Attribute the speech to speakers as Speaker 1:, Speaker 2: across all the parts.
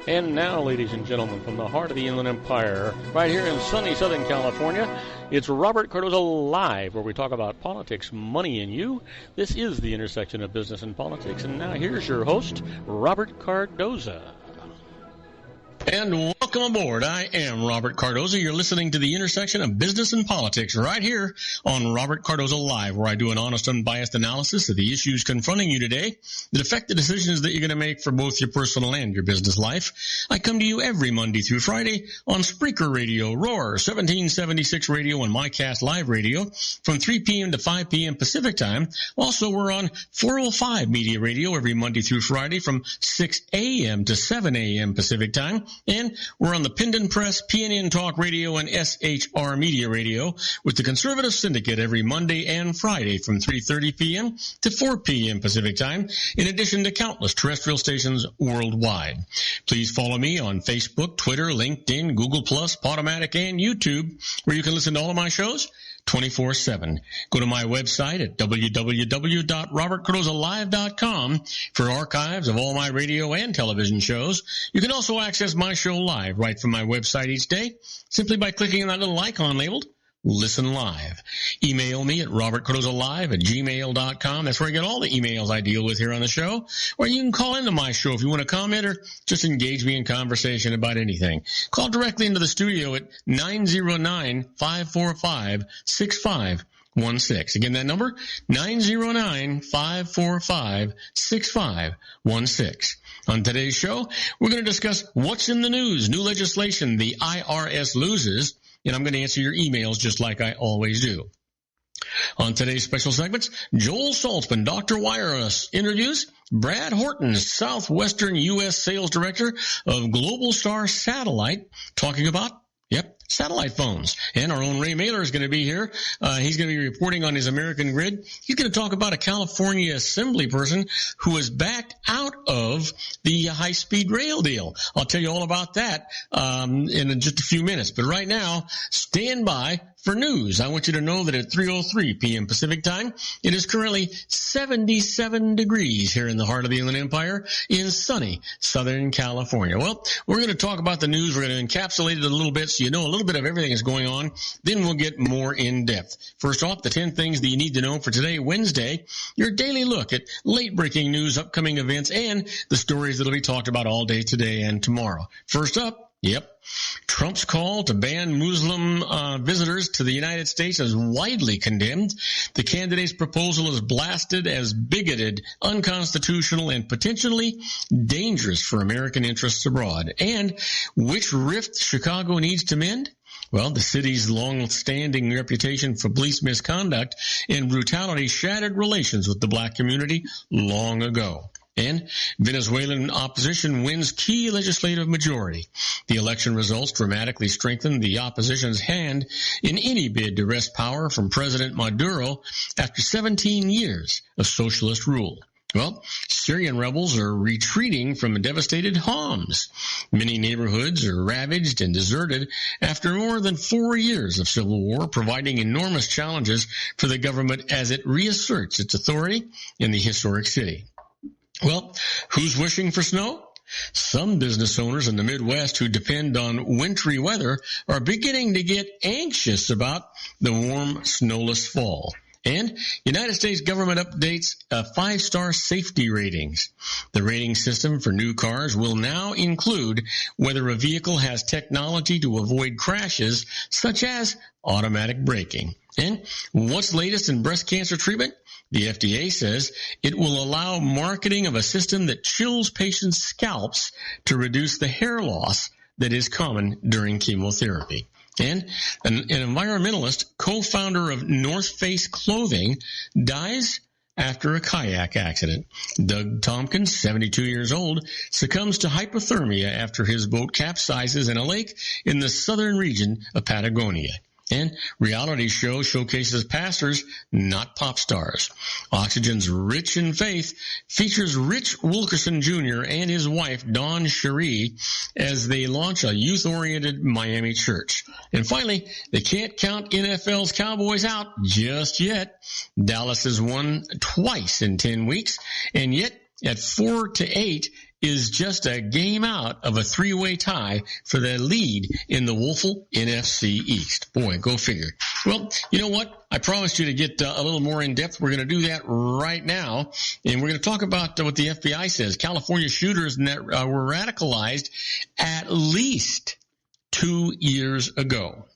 Speaker 1: And now, ladies and gentlemen, from the heart of the Inland Empire, right here in sunny Southern California, it's Robert Cardoza Live, where we talk about politics, money, and you. This is the intersection of business and politics. And now here's your host, Robert Cardoza. And welcome aboard. I am Robert Cardoza. You're listening to the intersection of business and politics right here on Robert Cardoza Live, where I do an honest, unbiased analysis of the issues confronting you today that affect the decisions that you're going to make for both your personal and your business life. I come to you every Monday through Friday on Spreaker Radio, Roar, 1776 Radio, and MyCast Live Radio from 3 p.m. to 5 p.m. Pacific Time. Also, we're on 405 Media Radio every Monday through Friday from 6 a.m. to 7 a.m. Pacific Time. And we're on the Pindon Press, PNN Talk Radio, and SHR Media Radio with the Conservative Syndicate every Monday and Friday from 3:30 p.m. to 4 p.m. Pacific Time, in addition to countless terrestrial stations worldwide. Please follow me on Facebook, Twitter, LinkedIn, Google+, Podomatic, and YouTube, where you can listen to all of my shows 24/7. Go to my website at www.robertcardozalive.com for archives of all my radio and television shows. You can also access my show live right from my website each day simply by clicking on that little icon labeled Listen Live. Email me at robertcardozalive@gmail.com. That's where I get all the emails I deal with here on the show. Or you can call into my show if you want to comment or just engage me in conversation about anything. Call directly into the studio at 909-545-6516. Again, that number, 909-545-6516. On today's show, we're going to discuss what's in the news, new legislation the IRS loses, and I'm going to answer your emails just like I always do. On today's special segments, Joel Saltzman, Dr. Wireless, interviews Brad Horton, Southwestern U.S. Sales Director of Global Star Satellite, talking about, satellite phones. And our own Ray Mailer is going to be here. He's going to be reporting on his American Grid. He's going to talk about a California assembly person who has backed out of the high-speed rail deal. I'll tell you all about that in just a few minutes. But right now, stand by for news. I want you to know that at 3:03 p.m. Pacific Time, it is currently 77 degrees here in the heart of the Inland Empire in sunny Southern California. Well, we're going to talk about the news. We're going to encapsulate it a little bit so you know a little bit of everything that's going on. Then we'll get more in depth. First off, the 10 things that you need to know for today, Wednesday, your daily look at late-breaking news, upcoming events, and the stories that will be talked about all day today and tomorrow. First up, Trump's call to ban Muslim visitors to the United States is widely condemned. The candidate's proposal is blasted as bigoted, unconstitutional, and potentially dangerous for American interests abroad. And which rift Chicago needs to mend? Well, the city's long-standing reputation for police misconduct and brutality shattered relations with the black community long ago. And Venezuelan opposition wins key legislative majority. The election results dramatically strengthen the opposition's hand in any bid to wrest power from President Maduro after 17 years of socialist rule. Well, Syrian rebels are retreating from devastated Homs. Many neighborhoods are ravaged and deserted after more than 4 years of civil war, providing enormous challenges for the government as it reasserts its authority in the historic city. Well, who's wishing for snow? Some business owners in the Midwest who depend on wintry weather are beginning to get anxious about the warm, snowless fall. And United States government updates 5-star safety ratings. The rating system for new cars will now include whether a vehicle has technology to avoid crashes, such as automatic braking. And what's latest in breast cancer treatment? The FDA says it will allow marketing of a system that chills patients' scalps to reduce the hair loss that is common during chemotherapy. And an environmentalist, co-founder of North Face Clothing, dies after a kayak accident. Doug Tompkins, 72 years old, succumbs to hypothermia after his boat capsizes in a lake in the southern region of Patagonia. And reality show showcases pastors, not pop stars. Oxygen's Rich in Faith features Rich Wilkerson Jr. and his wife, Dawn Cherie, as they launch a youth-oriented Miami church. And finally, they can't count NFL's Cowboys out just yet. Dallas has won twice in 10 weeks, and yet at 4-8 is just a game out of a three-way tie for the lead in the woeful NFC East. Boy, go figure. Well, you know what? I promised you to get a little more in depth. We're going to do that right now, and we're going to talk about what the FBI says. California shooters that were radicalized at least 2 years ago.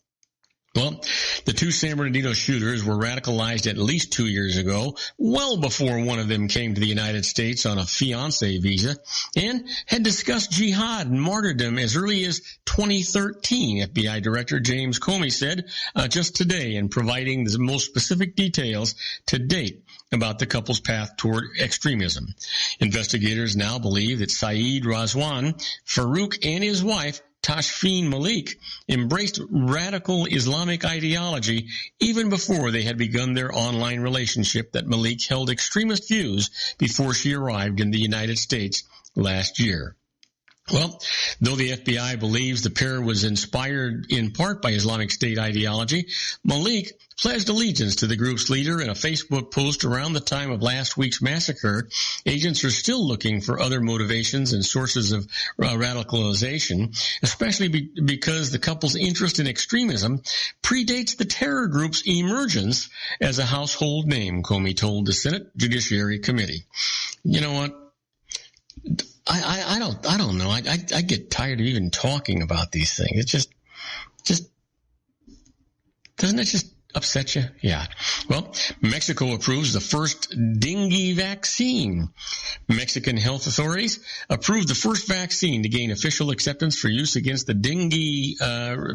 Speaker 1: Well, the two San Bernardino shooters were radicalized at least 2 years ago, well before one of them came to the United States on a fiancé visa, and had discussed jihad and martyrdom as early as 2013, FBI Director James Comey said just today, in providing the most specific details to date about the couple's path toward extremism. Investigators now believe that Saeed Razwan Farouk and his wife Tashfeen Malik embraced radical Islamic ideology even before they had begun their online relationship, that Malik held extremist views before she arrived in the United States last year. Well, though the FBI believes the pair was inspired in part by Islamic State ideology, Malik pledged allegiance to the group's leader in a Facebook post around the time of last week's massacre. Agents are still looking for other motivations and sources of radicalization, especially because the couple's interest in extremism predates the terror group's emergence as a household name, Comey told the Senate Judiciary Committee. You know what? I don't know. I get tired of even talking about these things. It just doesn't it just upset you? Yeah. Well, Mexico approves the first dengue vaccine. Mexican health authorities approved the first vaccine to gain official acceptance for use against the dengue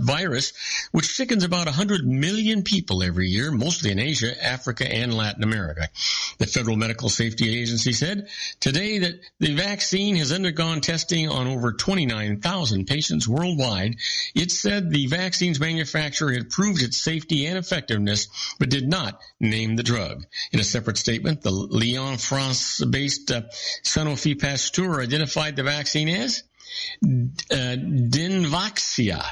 Speaker 1: virus, which sickens about 100 million people every year, mostly in Asia, Africa, and Latin America. The Federal Medical Safety Agency said today that the vaccine has undergone testing on over 29,000 patients worldwide. It said the vaccine's manufacturer had proved its safety and effectiveness, but did not name the drug. In a separate statement, the Lyon, France-based Sanofi Pasteur identified the vaccine as Dynvaxia.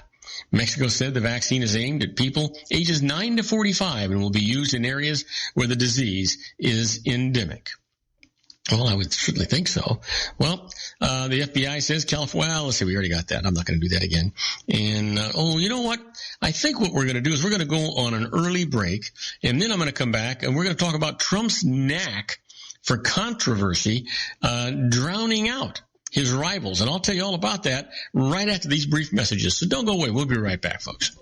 Speaker 1: Mexico said the vaccine is aimed at people ages 9 to 45 and will be used in areas where the disease is endemic. Well, I would certainly think so. Well, the FBI says California, well, let's see, we already got that. I'm not going to do that again. And, you know what? I think what we're going to do is we're going to go on an early break, and then I'm going to come back, and we're going to talk about Trump's knack for controversy, drowning out his rivals. And I'll tell you all about that right after these brief messages. So don't go away. We'll be right back, folks.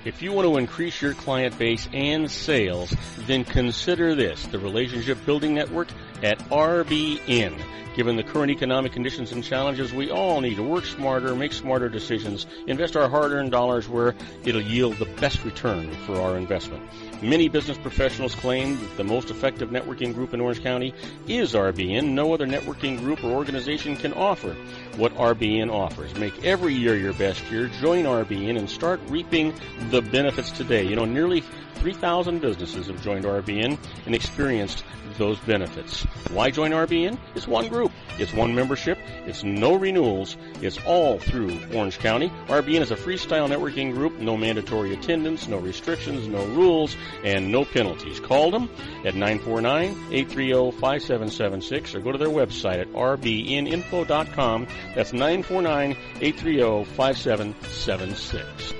Speaker 2: If you want to increase your client base and sales, then consider this, the Relationship Building Network at RBN. Given the current economic conditions and challenges, we all need to work smarter, make smarter decisions, invest our hard-earned dollars where it'll yield the best return for our investment. Many business professionals claim that the most effective networking group in Orange County is RBN. No other networking group or organization can offer what RBN offers. Make every year your best year. Join RBN and start reaping the benefits today. You know, nearly 3,000 businesses have joined RBN and experienced those benefits. Why join RBN? It's one group. It's one membership. It's no renewals. It's all through Orange County. RBN is a freestyle networking group. No mandatory attendance, no restrictions, no rules, and no penalties. Call them at 949-830-5776 or go to their website at rbninfo.com. That's 949-830-5776.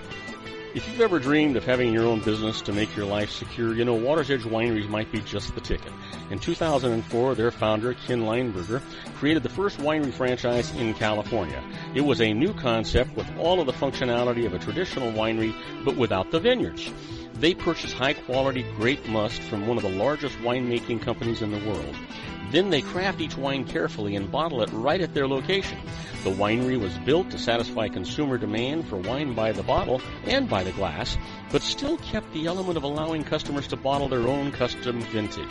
Speaker 2: If you've ever dreamed of having your own business to make your life secure, you know Water's Edge Wineries might be just the ticket. In 2004, their founder, Ken Lineberger, created the first winery franchise in California. It was a new concept with all of the functionality of a traditional winery, but without the vineyards. They purchased high-quality grape must from one of the largest winemaking companies in the world. Then they craft each wine carefully and bottle it right at their location. The winery was built to satisfy consumer demand for wine by the bottle and by the glass, but still kept the element of allowing customers to bottle their own custom vintage.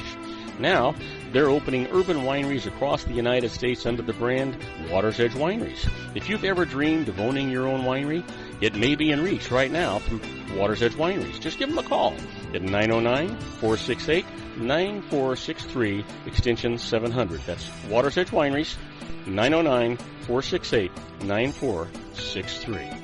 Speaker 2: Now, they're opening urban wineries across the United States under the brand Water's Edge Wineries. If you've ever dreamed of owning your own winery, it may be in reach right now through Water's Edge Wineries. Just give them a call at 909-468-9463, extension 700. That's Water's Edge Wineries, 909-468-9463.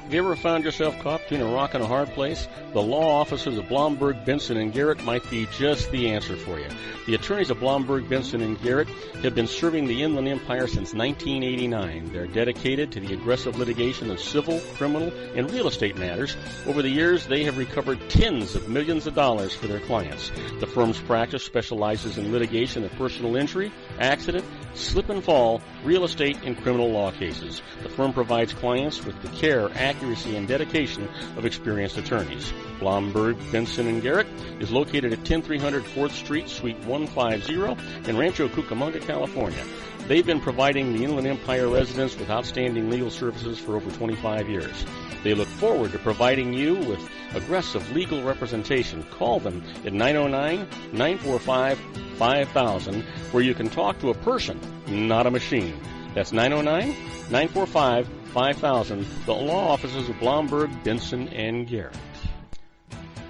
Speaker 2: Have you ever found yourself caught between a rock and a hard place? The law offices of Blomberg, Benson, and Garrett might be just the answer for you. The attorneys of Blomberg, Benson, and Garrett have been serving the Inland Empire since 1989. They're dedicated to the aggressive litigation of civil, criminal, and real estate matters. Over the years, they have recovered tens of millions of dollars for their clients. The firm's practice specializes in litigation of personal injury, accident, slip and fall, real estate, and criminal law cases. The firm provides clients with the care, accuracy, and dedication of experienced attorneys. Blomberg, Benson, and Garrett is located at 10300 4th Street, Suite 150 in Rancho Cucamonga, California. They've been providing the Inland Empire residents with outstanding legal services for over 25 years. They look forward to providing you with aggressive legal representation. Call them at 909-945-5000, where you can talk to a person, not a machine. That's 909-945-5000, the law offices of Blomberg, Benson, and Garrett.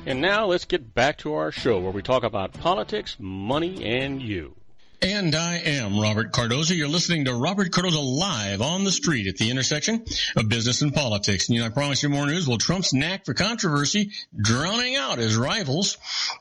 Speaker 2: And now let's get back to our show where we talk about politics, money, and you.
Speaker 1: And I am Robert Cardoza. You're listening to Robert Cardoza live on the street at the intersection of business and politics. And I promise you more news. Well, Trump's knack for controversy, drowning out his rivals,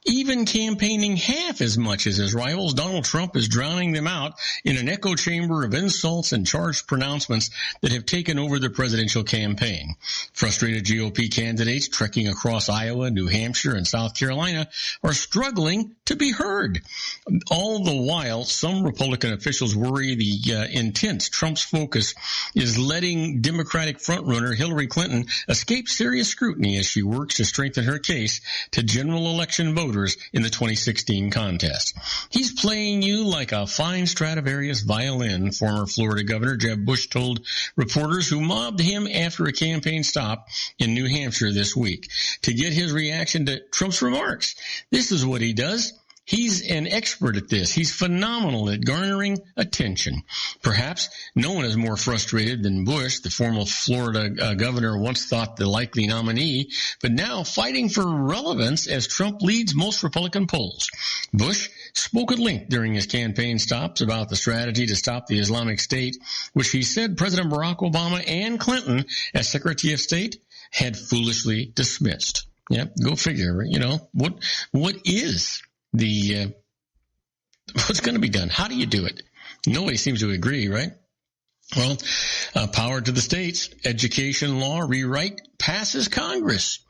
Speaker 1: even campaigning half as much as his rivals. Donald Trump is drowning them out in an echo chamber of insults and charged pronouncements that have taken over the presidential campaign. Frustrated GOP candidates trekking across Iowa, New Hampshire, and South Carolina are struggling to be heard. All the while, some Republican officials worry the intense Trump's focus is letting Democratic frontrunner Hillary Clinton escape serious scrutiny as she works to strengthen her case to general election voters in the 2016 contest. He's playing you like a fine Stradivarius violin, former Florida Governor Jeb Bush told reporters who mobbed him after a campaign stop in New Hampshire this week to get his reaction to Trump's remarks. This is what he does. He's an expert at this. He's phenomenal at garnering attention. Perhaps no one is more frustrated than Bush, the former Florida governor, once thought the likely nominee, but now fighting for relevance as Trump leads most Republican polls. Bush spoke at length during his campaign stops about the strategy to stop the Islamic State, which he said President Barack Obama and Clinton, as Secretary of State, had foolishly dismissed. Yeah, go figure. What is what's going to be done? How do you do it? Nobody seems to agree, right? Well, power to the states. Education law rewrite passes Congress.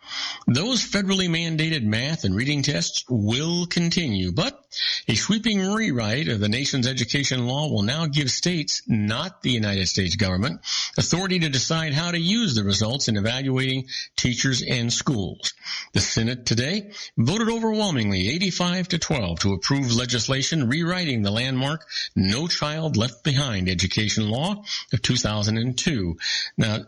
Speaker 1: Those federally mandated math and reading tests will continue, but a sweeping rewrite of the nation's education law will now give states, not the United States government, authority to decide how to use the results in evaluating teachers and schools. The Senate today voted overwhelmingly 85-12 to approve legislation rewriting the landmark No Child Left Behind education law of 2002. Now,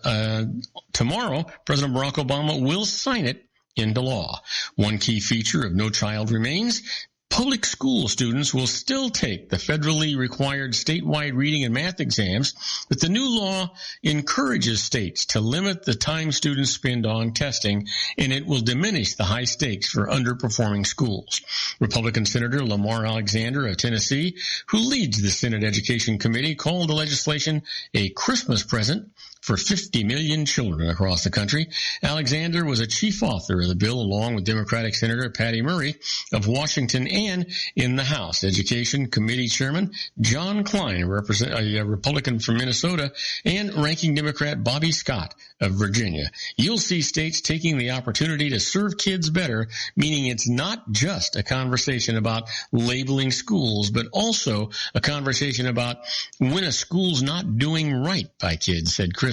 Speaker 1: tomorrow, President Barack Obama will sign it into law. One key feature of No Child remains: public school students will still take the federally required statewide reading and math exams, but the new law encourages states to limit the time students spend on testing, and it will diminish the high stakes for underperforming schools. Republican Senator Lamar Alexander of Tennessee, who leads the Senate Education Committee, called the legislation a Christmas present for 50 million children across the country. Alexander was a chief author of the bill along with Democratic Senator Patty Murray of Washington, and in the House Education Committee Chairman John Klein, a Republican from Minnesota, and Ranking Democrat Bobby Scott of Virginia. You'll see states taking the opportunity to serve kids better, meaning it's not just a conversation about labeling schools, but also a conversation about when a school's not doing right by kids, said Chris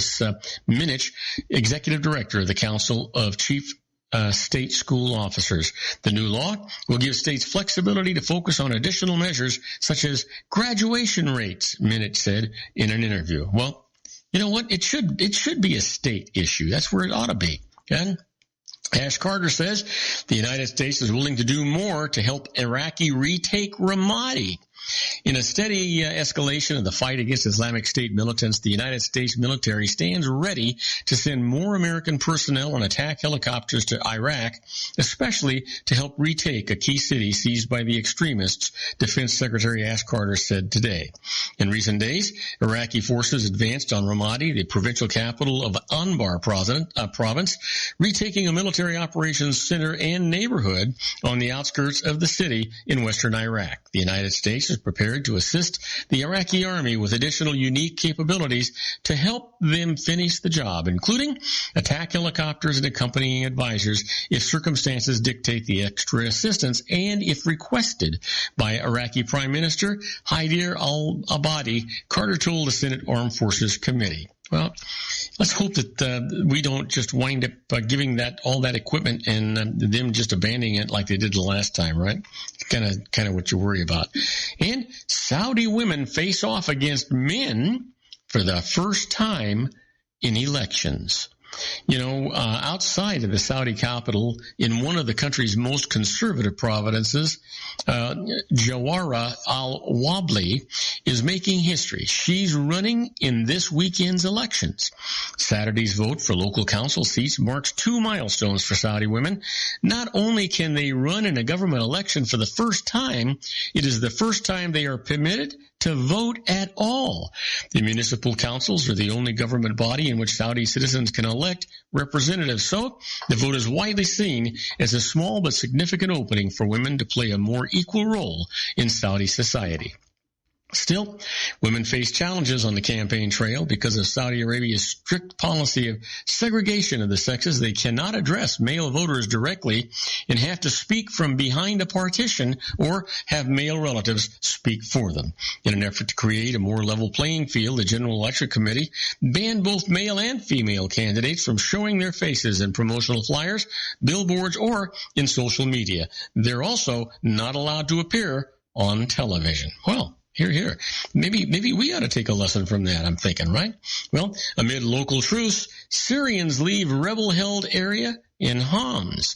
Speaker 1: Minich, Executive Director of the Council of Chief State School Officers. The new law will give states flexibility to focus on additional measures such as graduation rates, Minich said in an interview. Well, you know what? It should be a state issue. That's where it ought to be. Okay? Ash Carter says the United States is willing to do more to help Iraqi retake Ramadi. In a steady escalation of the fight against Islamic State militants, the United States military stands ready to send more American personnel on attack helicopters to Iraq, especially to help retake a key city seized by the extremists, Defense Secretary Ash Carter said today. In recent days, Iraqi forces advanced on Ramadi, the provincial capital of Anbar province, retaking a military operations center and neighborhood on the outskirts of the city in western Iraq. The United States is prepared to assist the Iraqi army with additional unique capabilities to help them finish the job, including attack helicopters and accompanying advisors if circumstances dictate the extra assistance and if requested by Iraqi Prime Minister Haider al-Abadi, Carter told the Senate Armed Forces Committee. Well, let's hope that we don't just wind up giving all that equipment and them just abandoning it like they did the last time, right? Kind of what you worry about. And Saudi women face off against men for the first time in elections. You know, outside of the Saudi capital, in one of the country's most conservative provinces, Jawara al-Wabli is making history. She's running in this weekend's elections. Saturday's vote for local council seats marks 2 milestones for Saudi women. Not only can they run in a government election for the first time, it is the first time they are permitted to vote at all. The municipal councils are the only government body in which Saudi citizens can elect representatives. So the vote is widely seen as a small but significant opening for women to play a more equal role in Saudi society. Still, women face challenges on the campaign trail because of Saudi Arabia's strict policy of segregation of the sexes. They cannot address male voters directly and have to speak from behind a partition or have male relatives speak for them. In an effort to create a more level playing field, the General Election Committee banned both male and female candidates from showing their faces in promotional flyers, billboards, or in social media. They're also not allowed to appear on television. Well, Here. Maybe we ought to take a lesson from that, I'm thinking, right? Well, amid local truce, Syrians leave rebel-held area in Homs.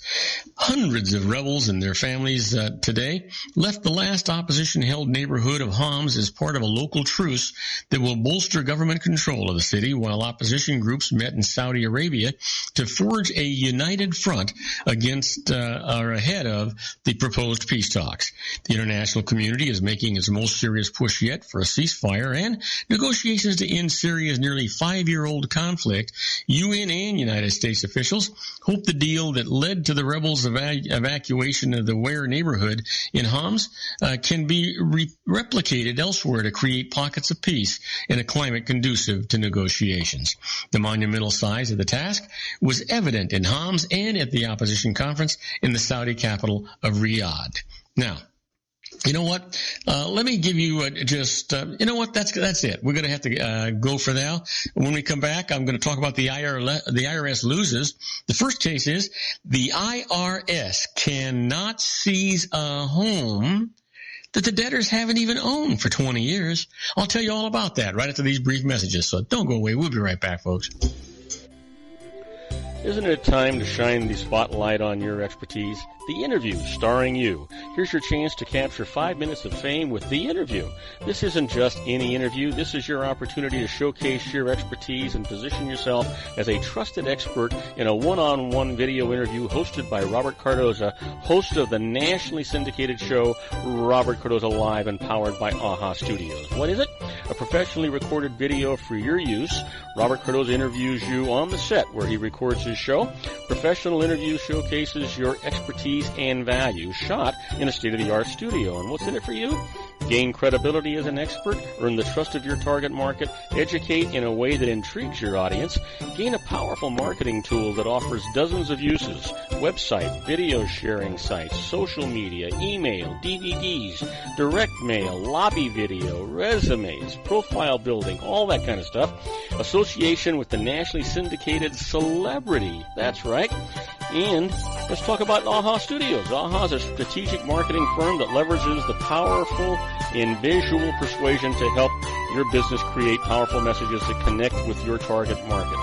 Speaker 1: Hundreds of rebels and their families today left the last opposition-held neighborhood of Homs as part of a local truce that will bolster government control of the city, while opposition groups met in Saudi Arabia to forge a united front against or ahead of the proposed peace talks. The international community is making its most serious push yet for a ceasefire and negotiations to end Syria's nearly 5-year-old conflict. UN and United States officials hope the deal that led to the rebels' evacuation of the Ware neighborhood in Homs can be replicated elsewhere to create pockets of peace in a climate conducive to negotiations. The monumental size of the task was evident in Homs and at the opposition conference in the Saudi capital of Riyadh. Now, you know what? Let me give you you know what? That's it. We're going to have to go for now. When we come back, I'm going to talk about the IRS loses. The first case is the IRS cannot seize a home that the debtors haven't even owned for 20 years. I'll tell you all about that right after these brief messages. So don't go away. We'll be right back, folks.
Speaker 2: Isn't it time to shine the spotlight on your expertise? The Interview, starring you. Here's your chance to capture 5 minutes of fame with The Interview. This isn't just any interview. This is your opportunity to showcase your expertise and position yourself as a trusted expert in a one-on-one video interview hosted by Robert Cardoza, host of the nationally syndicated show Robert Cardoza Live and powered by AHA Studios. What is it? A professionally recorded video for your use. Robert Cardoza interviews you on the set where he records his show. Professional interview showcases your expertise and value, shot in a state-of-the-art studio. And what's in it for you? Gain credibility as an expert, earn the trust of your target market, educate in a way that intrigues your audience, gain a powerful marketing tool that offers dozens of uses, website, video sharing sites, social media, email, DVDs, direct mail, lobby video, resumes, profile building, all that kind of stuff. Association with the nationally syndicated celebrity. That's right. And let's talk about AHA Studios. AHA is a strategic marketing firm that leverages the powerful in visual persuasion to help your business create powerful messages that connect with your target market.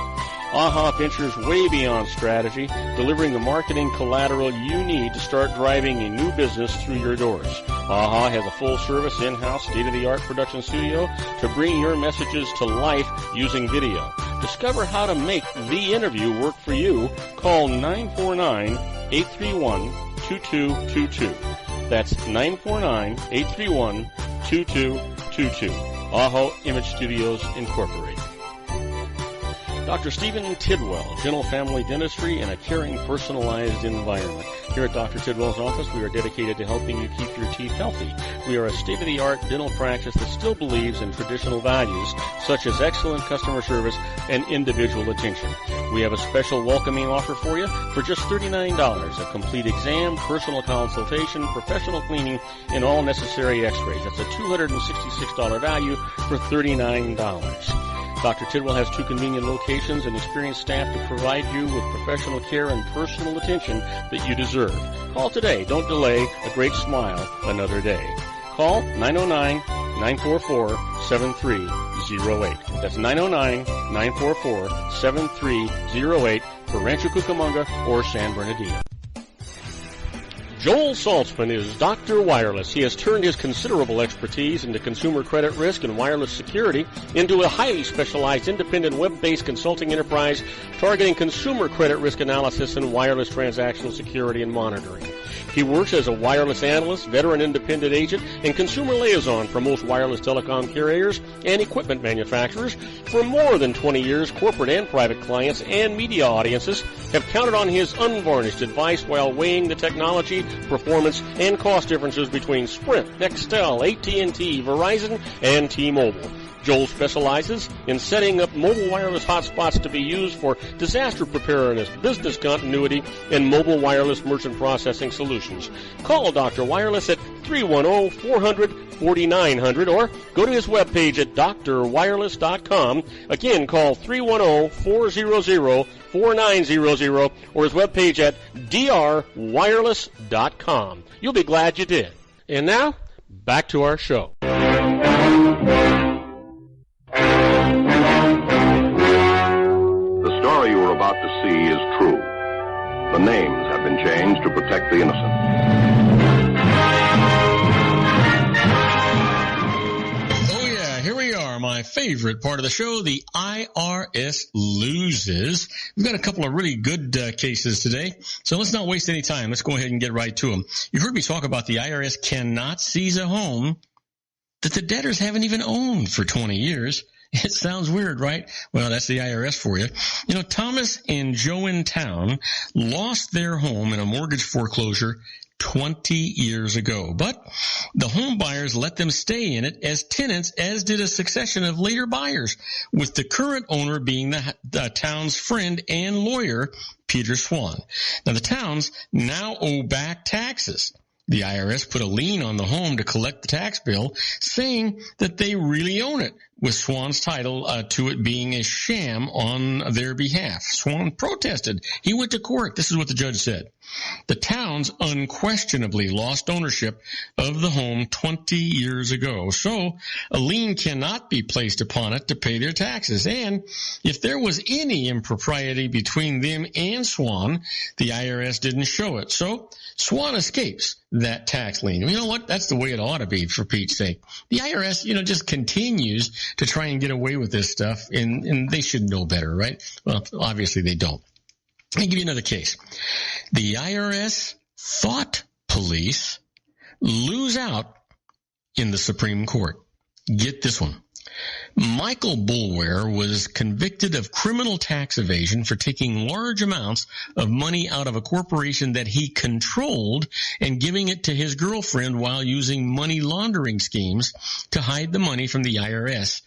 Speaker 2: AHA ventures way beyond strategy, delivering the marketing collateral you need to start driving a new business through your doors. AHA has a full-service, in-house, state-of-the-art production studio to bring your messages to life using video. Discover how to make the interview work for you. Call 949-831-2222. That's 949-831-2222. AHA Image Studios Incorporated. Dr. Stephen Tidwell, Gentle Family Dentistry in a caring, personalized environment. Here at Dr. Tidwell's office, we are dedicated to helping you keep your teeth healthy. We are a state-of-the-art dental practice that still believes in traditional values, such as excellent customer service and individual attention. We have a special welcoming offer for you for just $39, a complete exam, personal consultation, professional cleaning, and all necessary x-rays. That's a $266 value for $39. Dr. Tidwell has 2 convenient locations and experienced staff to provide you with professional care and personal attention that you deserve. Call today. Don't delay. A great smile another day. Call 909-944-7308. That's 909-944-7308 for Rancho Cucamonga or San Bernardino. Joel Saltzman is Dr. Wireless. He has turned his considerable expertise into consumer credit risk and wireless security into a highly specialized independent web-based consulting enterprise targeting consumer credit risk analysis and wireless transactional security and monitoring. He works as a wireless analyst, veteran independent agent, and consumer liaison for most wireless telecom carriers and equipment manufacturers. For more than 20 years, corporate and private clients and media audiences have counted on his unvarnished advice while weighing the technology, performance, and cost differences between Sprint, Nextel, AT&T, Verizon, and T-Mobile. Joel specializes in setting up mobile wireless hotspots to be used for disaster preparedness, business continuity, and mobile wireless merchant processing solutions. Call Dr. Wireless at 310-400-4900 or go to his webpage at drwireless.com. Again, call 310-400-4900 or his webpage at drwireless.com. You'll be glad you did. And now, back to our show.
Speaker 3: The story you are about to see is true. The names have been changed to protect the innocent.
Speaker 1: Oh yeah, here we are, my favorite part of the show, the IRS loses. We've got a couple of really good cases today, so let's not waste any time. Let's go ahead and get right to them. You heard me talk about the IRS cannot seize a home that the debtors haven't even owned for 20 years. It sounds weird, right? Well, that's the IRS for you. You know, Thomas and Joe in town lost their home in a mortgage foreclosure 20 years ago. But the home buyers let them stay in it as tenants, as did a succession of later buyers, with the current owner being the town's friend and lawyer, Peter Swan. Now, the towns now owe back taxes. The IRS put a lien on the home to collect the tax bill, saying that they really own it, with Swan's title to it being a sham on their behalf. Swan protested. He went to court. This is what the judge said. The towns unquestionably lost ownership of the home 20 years ago, so a lien cannot be placed upon it to pay their taxes. And if there was any impropriety between them and Swan, the IRS didn't show it. So Swan escapes that tax lien. You know what? That's the way it ought to be, for Pete's sake. The IRS, just continues to try and get away with this stuff, and they should know better, right? Well, obviously they don't. Let me give you another case. The IRS thought police lose out in the Supreme Court. Get this one. Michael Boulware was convicted of criminal tax evasion for taking large amounts of money out of a corporation that he controlled and giving it to his girlfriend while using money laundering schemes to hide the money from the IRS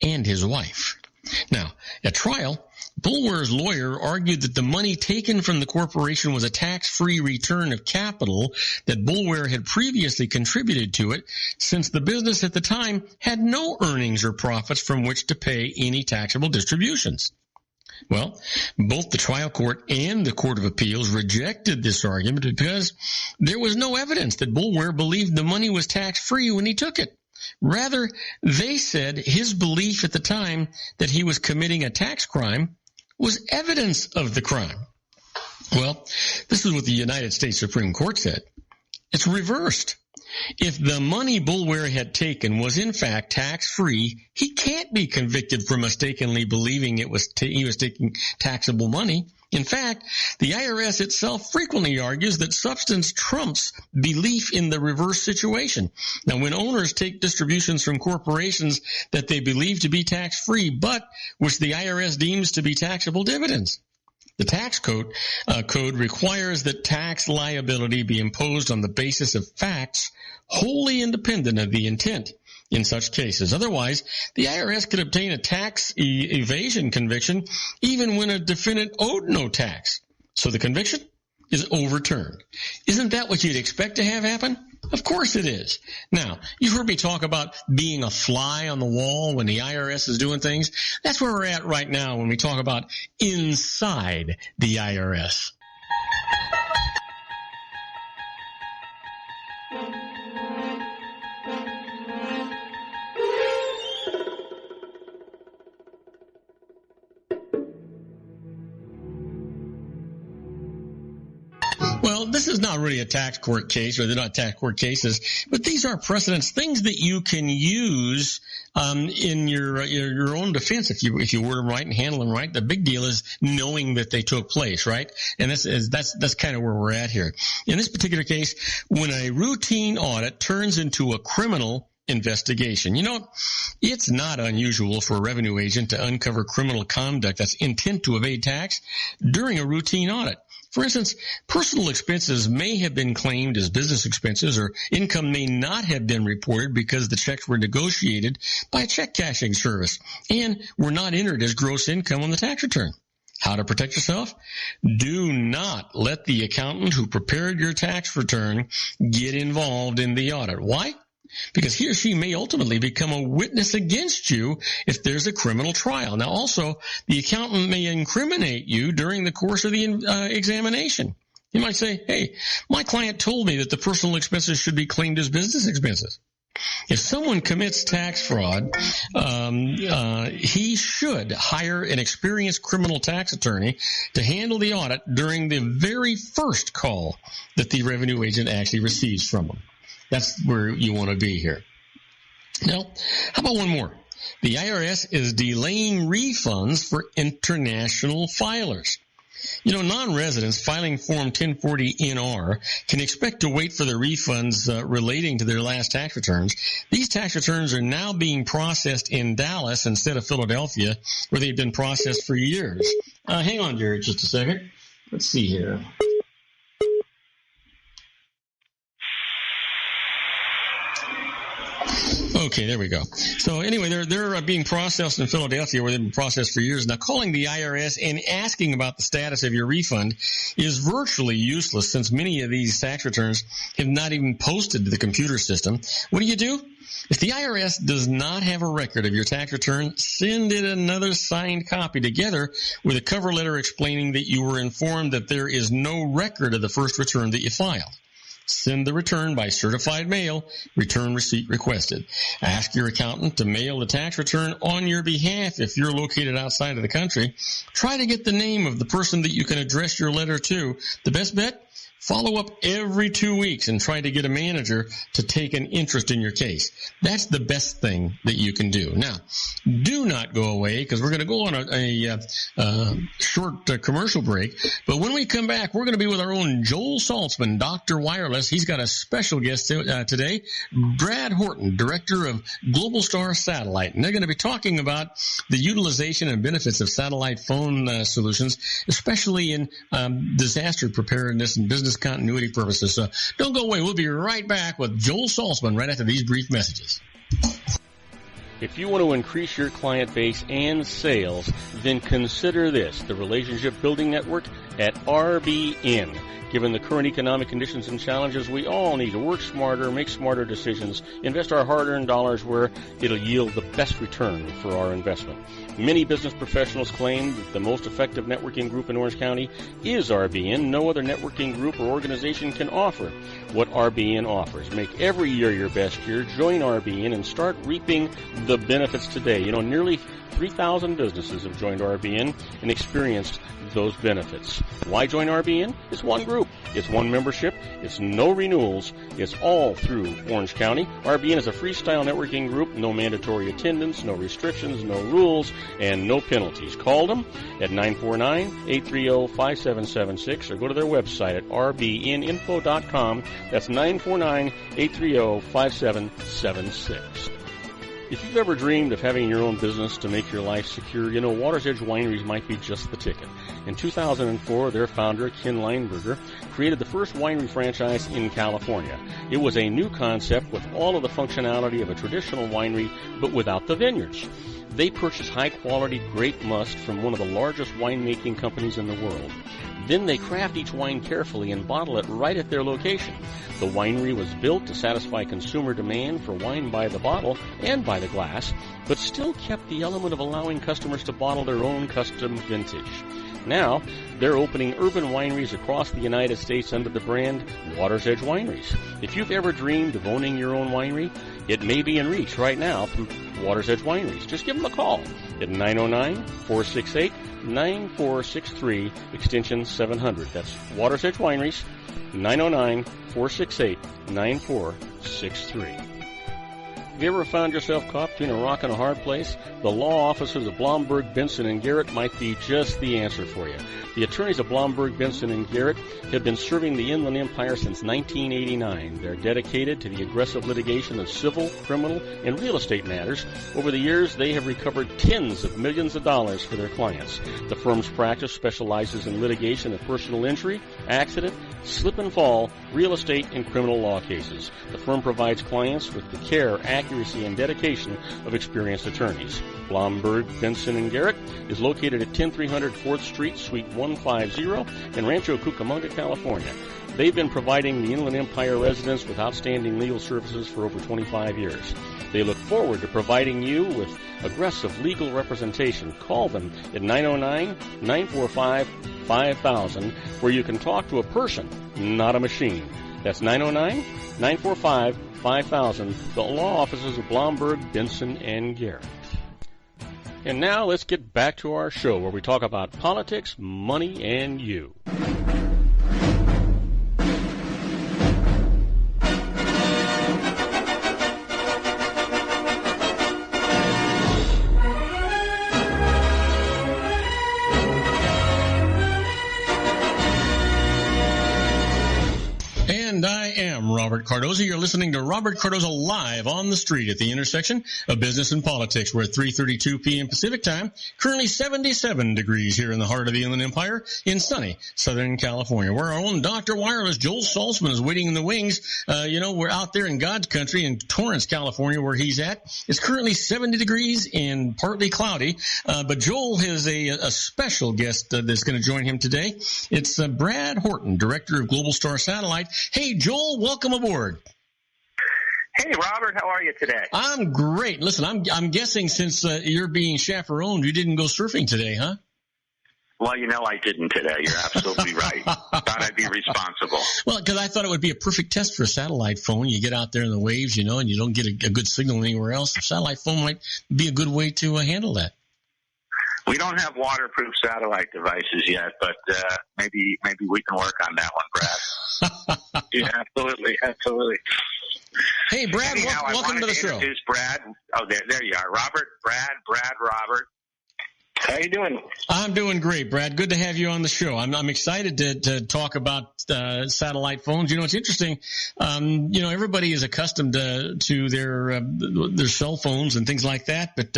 Speaker 1: and his wife. Now, at trial, Boulware's lawyer argued that the money taken from the corporation was a tax-free return of capital that Boulware had previously contributed to it, since the business at the time had no earnings or profits from which to pay any taxable distributions. Well, both the trial court and the Court of Appeals rejected this argument because there was no evidence that Boulware believed the money was tax-free when he took it. Rather, they said his belief at the time that he was committing a tax crime was evidence of the crime. Well, this is what the United States Supreme Court said. It's reversed. If the money Boulware had taken was in fact tax-free, he can't be convicted for mistakenly believing he was taking taxable money. In fact, the IRS itself frequently argues that substance trumps belief in the reverse situation. Now, when owners take distributions from corporations that they believe to be tax-free, but which the IRS deems to be taxable dividends, the tax code requires that tax liability be imposed on the basis of facts wholly independent of the intent in such cases. Otherwise, the IRS could obtain a tax evasion conviction even when a defendant owed no tax. So the conviction is overturned. Isn't that what you'd expect to have happen? Of course it is. Now, you've heard me talk about being a fly on the wall when the IRS is doing things. That's where we're at right now when we talk about inside the IRS. Well, this is not really a tax court case, or they're not tax court cases, but these are precedents, things that you can use in your own defense if you word them right and handle them right. The big deal is knowing that they took place, right? And that's kind of where we're at here. In this particular case, when a routine audit turns into a criminal investigation. You know, it's not unusual for a revenue agent to uncover criminal conduct that's intent to evade tax during a routine audit. For instance, personal expenses may have been claimed as business expenses, or income may not have been reported because the checks were negotiated by a check cashing service and were not entered as gross income on the tax return. How to protect yourself? Do not let the accountant who prepared your tax return get involved in the audit. Why? Because he or she may ultimately become a witness against you if there's a criminal trial. Now, also, the accountant may incriminate you during the course of the examination. He might say, hey, my client told me that the personal expenses should be claimed as business expenses. If someone commits tax fraud, he should hire an experienced criminal tax attorney to handle the audit during the very first call that the revenue agent actually receives from them. That's where you want to be here. Now, how about one more? The IRS is delaying refunds for international filers. You know, non-residents filing Form 1040-NR can expect to wait for their refunds relating to their last tax returns. These tax returns are now being processed in Dallas instead of Philadelphia, where they've been processed for years. Hang on, Jared, just a second. Let's see here. Okay, there we go. So anyway, they're being processed in Philadelphia, where they've been processed for years. Now, calling the IRS and asking about the status of your refund is virtually useless, since many of these tax returns have not even posted to the computer system. What do? If the IRS does not have a record of your tax return, send it another signed copy together with a cover letter explaining that you were informed that there is no record of the first return that you filed. Send the return by certified mail, return receipt requested. Ask your accountant to mail the tax return on your behalf if you're located outside of the country. Try to get the name of the person that you can address your letter to. The best bet? Follow up every 2 weeks and try to get a manager to take an interest in your case. That's the best thing that you can do. Now, do not go away, because we're going to go on a short commercial break. But when we come back, we're going to be with our own Joel Saltzman, Dr. Wireless. He's got a special guest today, Brad Horton, Director of Global Star Satellite. And they're going to be talking about the utilization and benefits of satellite phone solutions, especially in disaster preparedness and business continuity purposes. So don't go away. We'll be right back with Joel Saltzman right after these brief messages.
Speaker 2: If you want to increase your client base and sales, then consider this, the Relationship Building Network at RBN. Given the current economic conditions and challenges, we all need to work smarter, make smarter decisions, invest our hard-earned dollars where it'll yield the best return for our investment. Many business professionals claim that the most effective networking group in Orange County is RBN. No other networking group or organization can offer what RBN offers. Make every year your best year. Join RBN and start reaping the benefits today. You know, nearly 3,000 businesses have joined RBN and experienced those benefits. Why join RBN? It's one group. It's one membership. It's no renewals. It's all through Orange County. RBN is a freestyle networking group. No mandatory attendance, no restrictions, no rules, and no penalties. Call them at 949-830-5776 or go to their website at rbninfo.com. That's 949-830-5776. If you've ever dreamed of having your own business to make your life secure, you know Water's Edge Wineries might be just the ticket. In 2004, their founder, Ken Lineberger, created the first winery franchise in California. It was a new concept with all of the functionality of a traditional winery, but without the vineyards. They purchase high-quality grape must from one of the largest winemaking companies in the world. Then they craft each wine carefully and bottle it right at their location. The winery was built to satisfy consumer demand for wine by the bottle and by the glass, but still kept the element of allowing customers to bottle their own custom vintage. Now, they're opening urban wineries across the United States under the brand Water's Edge Wineries. If you've ever dreamed of owning your own winery, it may be in reach right now through Water's Edge Wineries. Just give them a call at 909-468-9463, extension 700. That's Water's Edge Wineries, 909-468-9463. Have you ever found yourself caught between a rock and a hard place? The law offices of Blomberg, Benson, and Garrett might be just the answer for you. The attorneys of Blomberg, Benson, and Garrett have been serving the Inland Empire since 1989. They're dedicated to the aggressive litigation of civil, criminal, and real estate matters. Over the years, they have recovered tens of millions of dollars for their clients. The firm's practice specializes in litigation of personal injury, accident, slip and fall, real estate, and criminal law cases. The firm provides clients with the care, accuracy, and dedication of experienced attorneys. Blomberg, Benson, and Garrett is located at 10300 4th Street, Suite 150 in Rancho Cucamonga, California. They've been providing the Inland Empire residents with outstanding legal services for over 25 years. They look forward to providing you with aggressive legal representation. Call them at 909-945-5000, where you can talk to a person, not a machine. That's 909-945-5000, the law offices of Blomberg, Benson, and Garrett. And now let's get back to our show where we talk about politics, money, and you.
Speaker 1: And I am Robert Cardoza. You're listening to Robert Cardoza Live on the Street at the intersection of business and politics. We're at 3:32 p.m. Pacific time, currently 77 degrees here in the heart of the Inland Empire in sunny Southern California, where our own Dr. Wireless Joel Saltzman is waiting in the wings. We're out there in God's country in Torrance, California, where he's at. It's currently 70 degrees and partly cloudy, but Joel has a special guest that's going to join him today. It's Brad Horton, Director of Global Star Satellite. Hey, Joel, welcome aboard.
Speaker 4: Hey, Robert, how are you today?
Speaker 1: I'm great. Listen, I'm guessing since you're being chaperoned, you didn't go surfing today, huh?
Speaker 4: Well, I didn't today. You're absolutely right. Thought I'd be responsible.
Speaker 1: Well, because I thought it would be a perfect test for a satellite phone. You get out there in the waves, and you don't get a good signal anywhere else. A satellite phone might be a good way to handle that.
Speaker 4: We don't have waterproof satellite devices yet, but maybe we can work on that one, Brad. Yeah, absolutely.
Speaker 1: Hey, Brad, welcome to the show.
Speaker 4: Introduce Brad. Oh, there you are. Robert, Brad, Robert. How you doing?
Speaker 1: I'm doing great, Brad. Good to have you on the show. I'm excited to talk about satellite phones. It's interesting. Everybody is accustomed to their cell phones and things like that, but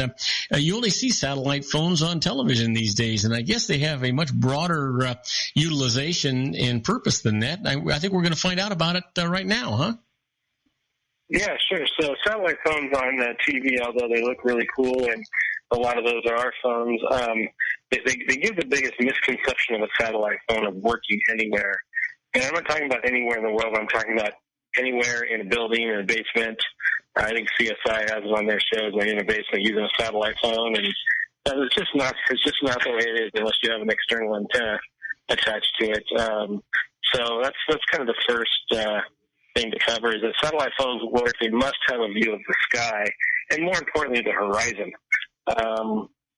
Speaker 1: you only see satellite phones on television these days, and I guess they have a much broader utilization and purpose than that. I think we're going to find out about it right now, huh?
Speaker 5: Yeah, sure. So satellite phones on TV, although they look really cool, and a lot of those are our phones, they give the biggest misconception of a satellite phone of working anywhere. And I'm not talking about anywhere in the world. I'm talking about anywhere in a building or a basement. I think CSI has it on their shows, like in a basement using a satellite phone, and it's just not the way it is unless you have an external antenna attached to it. So that's kind of the first thing to cover is that satellite phones work. They must have a view of the sky, and more importantly, the horizon.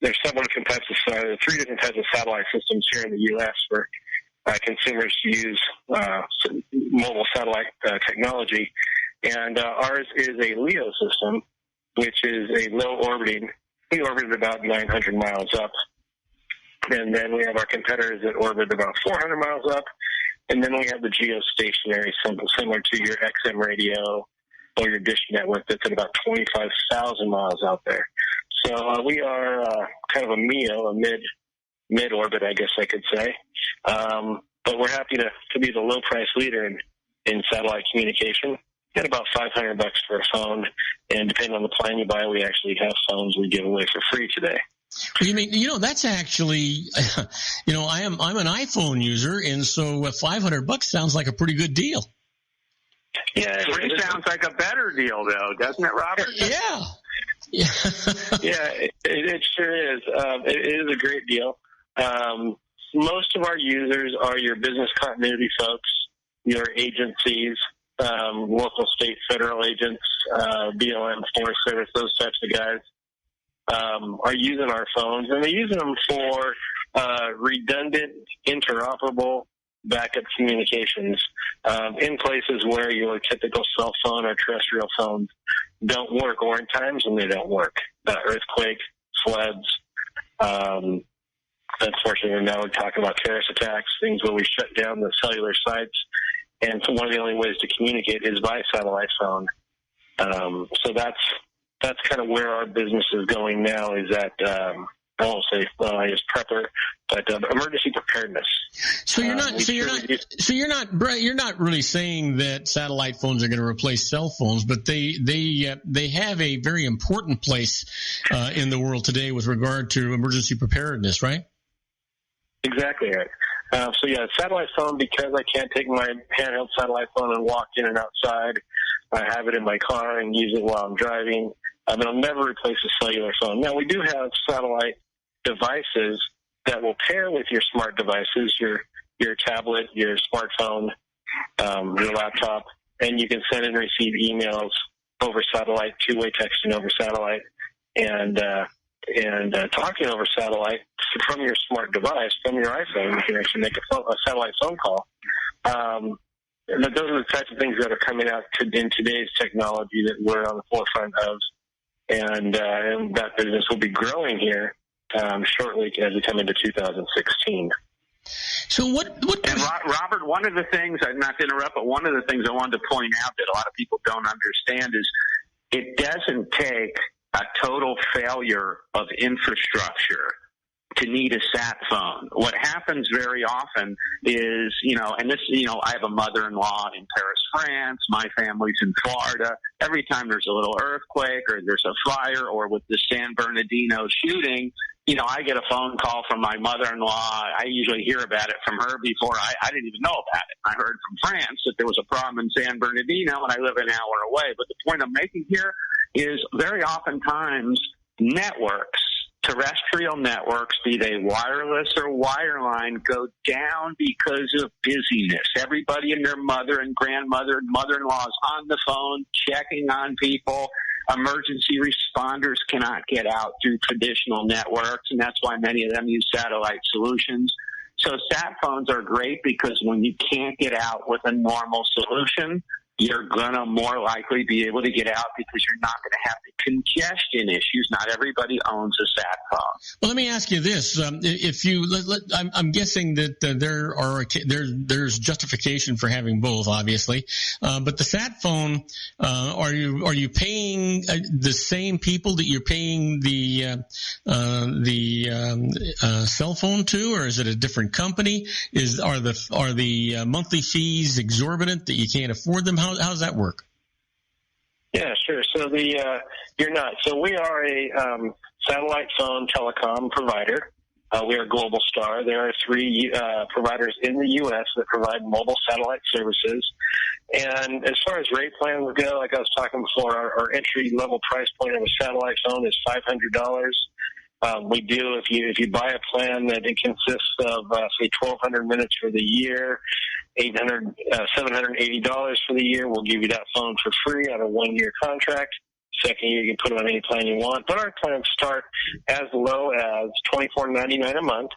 Speaker 5: there's several different types of 3 different types of satellite systems here in the U.S. for consumers to use mobile satellite technology. And ours is a LEO system, which is a low orbiting. We orbit about 900 miles up. And then we have our competitors that orbit about 400 miles up. And then we have the geostationary, similar to your XM radio or your dish network, that's at about 25,000 miles out there. So we are kind of a MEO, a mid-orbit, I guess I could say. But we're happy to be the low-price leader in satellite communication. At about $500 for a phone, and depending on the plan you buy, we actually have phones we give away for free today.
Speaker 1: You mean, that's actually, I'm an iPhone user, and so $500 sounds like a pretty good deal.
Speaker 4: Yeah, it sounds like a better deal, though, doesn't it, Robert?
Speaker 1: Yeah.
Speaker 5: Yeah, it sure is. It is a great deal. Most of our users are your business continuity folks, your agencies, local, state, federal agents, BLM, Forest Service, those types of guys. Are using our phones, and they're using them for redundant, interoperable backup communications in places where your typical cell phone or terrestrial phones don't work, or in times when they don't work. Earthquake, floods. Unfortunately, now we're talking about terrorist attacks, things where we shut down the cellular sites. And so one of the only ways to communicate is by satellite phone. So that's kind of where our business is going now, is that, I won't say, I guess prepper, but emergency preparedness.
Speaker 1: So you're not really saying that satellite phones are going to replace cell phones, but they have a very important place in the world today with regard to emergency preparedness, right?
Speaker 5: Exactly right. So yeah, satellite phone, because I can't take my handheld satellite phone and walk in and outside. I have it in my car and use it while I'm driving. It'll never replace a cellular phone. Now, we do have satellite devices that will pair with your smart devices, your tablet, your smartphone, your laptop, and you can send and receive emails over satellite, two-way texting over satellite, and talking over satellite from your smart device, from your iPhone. You can actually make a satellite phone call. But those are the types of things that are coming out in today's technology that we're on the forefront of, and that business will be growing here shortly as we come into 2016.
Speaker 1: So what?
Speaker 4: And Robert, one of the things, not to interrupt, but one of the things I wanted to point out that a lot of people don't understand is it doesn't take a total failure of infrastructure to need a sat phone. What happens very often is, and this, I have a mother-in-law in Paris, France. My family's in Florida. Every time there's a little earthquake or there's a fire, or with the San Bernardino shooting, I get a phone call from my mother-in-law. I usually hear about it from her before I didn't even know about it. I heard from France that there was a problem in San Bernardino, and I live an hour away. But the point I'm making here is very oftentimes networks, terrestrial networks, be they wireless or wireline, go down because of busyness. Everybody and their mother and grandmother and mother-in-law is on the phone checking on people. Emergency responders cannot get out through traditional networks, and that's why many of them use satellite solutions. So sat phones are great because when you can't get out with a normal solution, you're going to more likely be able to get out because you're not going to have the congestion issues. Not everybody owns a sat phone.
Speaker 1: Well, let me ask you this. I'm guessing that there's justification for having both, obviously. But the sat phone, are you paying the same people that you're paying the cell phone to, or is it a different company? Are the monthly fees exorbitant that you can't afford them? How does that work?
Speaker 5: Yeah, sure. So you're not. So we are a satellite phone telecom provider. We are Global Star. There are 3 providers in the U.S. that provide mobile satellite services. And as far as rate plans go, like I was talking before, our entry-level price point of a satellite phone is $500. We do, if you buy a plan that it consists of, say, 1,200 minutes for the year, $780 for the year, we'll give you that phone for free on a 1-year contract. Second year, you can put it on any plan you want. But our plans start as low as $24.99 a month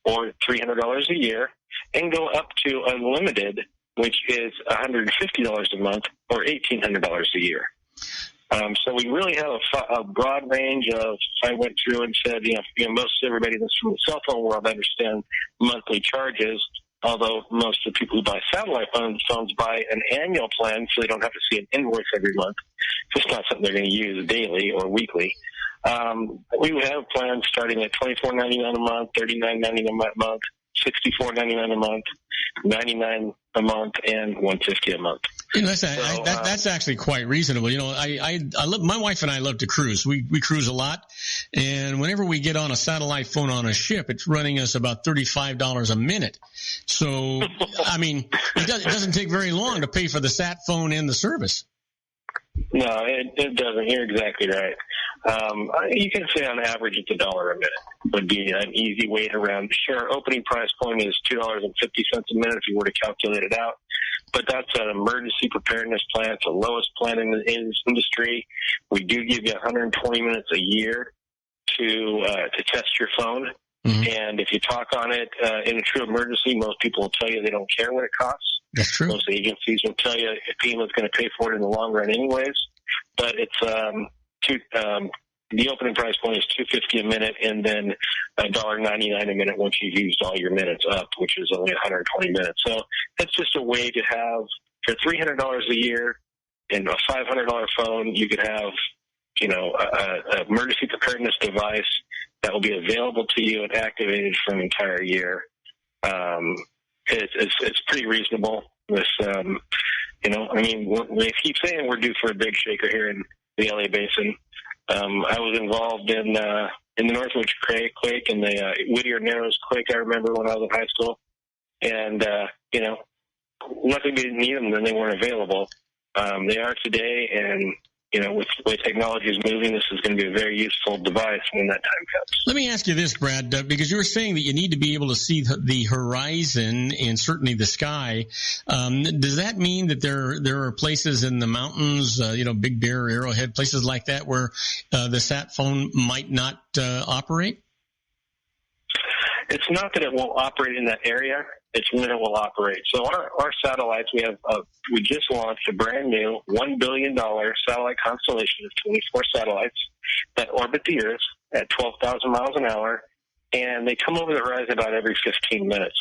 Speaker 5: or $300 a year and go up to unlimited, which is $150 a month or $1,800 a year. So we really have a broad range of, I went through and said, most everybody that's from the cell phone world understands monthly charges, although most of the people who buy satellite phones buy an annual plan so they don't have to see an invoice every month. It's not something they're going to use daily or weekly. We would have plans starting at $24.99 a month, $39.99 a month, $64.99 a month, $99 a month, and $150 a month.
Speaker 1: That's actually quite reasonable. I love, my wife and I love to cruise. We cruise a lot, and whenever we get on a satellite phone on a ship, it's running us about $35 a minute. So, I mean, it doesn't take very long to pay for the sat phone and the service.
Speaker 5: No, it doesn't. You're exactly right. You can say on average it's $1 a minute would be an easy way to round. Sure, our opening price point is $2.50 a minute if you were to calculate it out. But that's an emergency preparedness plan. It's the lowest plan in this industry. We do give you 120 minutes a year to test your phone. Mm-hmm. And if you talk on it in a true emergency, most people will tell you they don't care what it costs.
Speaker 1: That's true.
Speaker 5: Most agencies will tell you if FEMA's going to pay for it in the long run anyways. But it's the opening price point is $2.50 a minute, and then $1.99 a minute once you've used all your minutes up, which is only 120 minutes. So that's just a way to have, for $300 a year and a $500 phone, you could have, a emergency preparedness device that will be available to you and activated for an entire year. It's pretty reasonable. This, we keep saying we're due for a big shaker here in the LA Basin. I was involved in the Northwoods quake and the Whittier Narrows quake. I remember when I was in high school, and nothing didn't need them, then they weren't available. They are today, and with the way technology is moving, this is going to be a very useful device when that time comes.
Speaker 1: Let me ask you this, Brad, because you were saying that you need to be able to see the horizon and certainly the sky. Does that mean that there are places in the mountains, Big Bear, Arrowhead, places like that where the sat phone might not operate?
Speaker 5: It's not that it won't operate in that area. It's when it will operate. So our satellites, we just launched a brand new $1 billion satellite constellation of 24 satellites that orbit the Earth at 12,000 miles an hour, and they come over the horizon about every 15 minutes.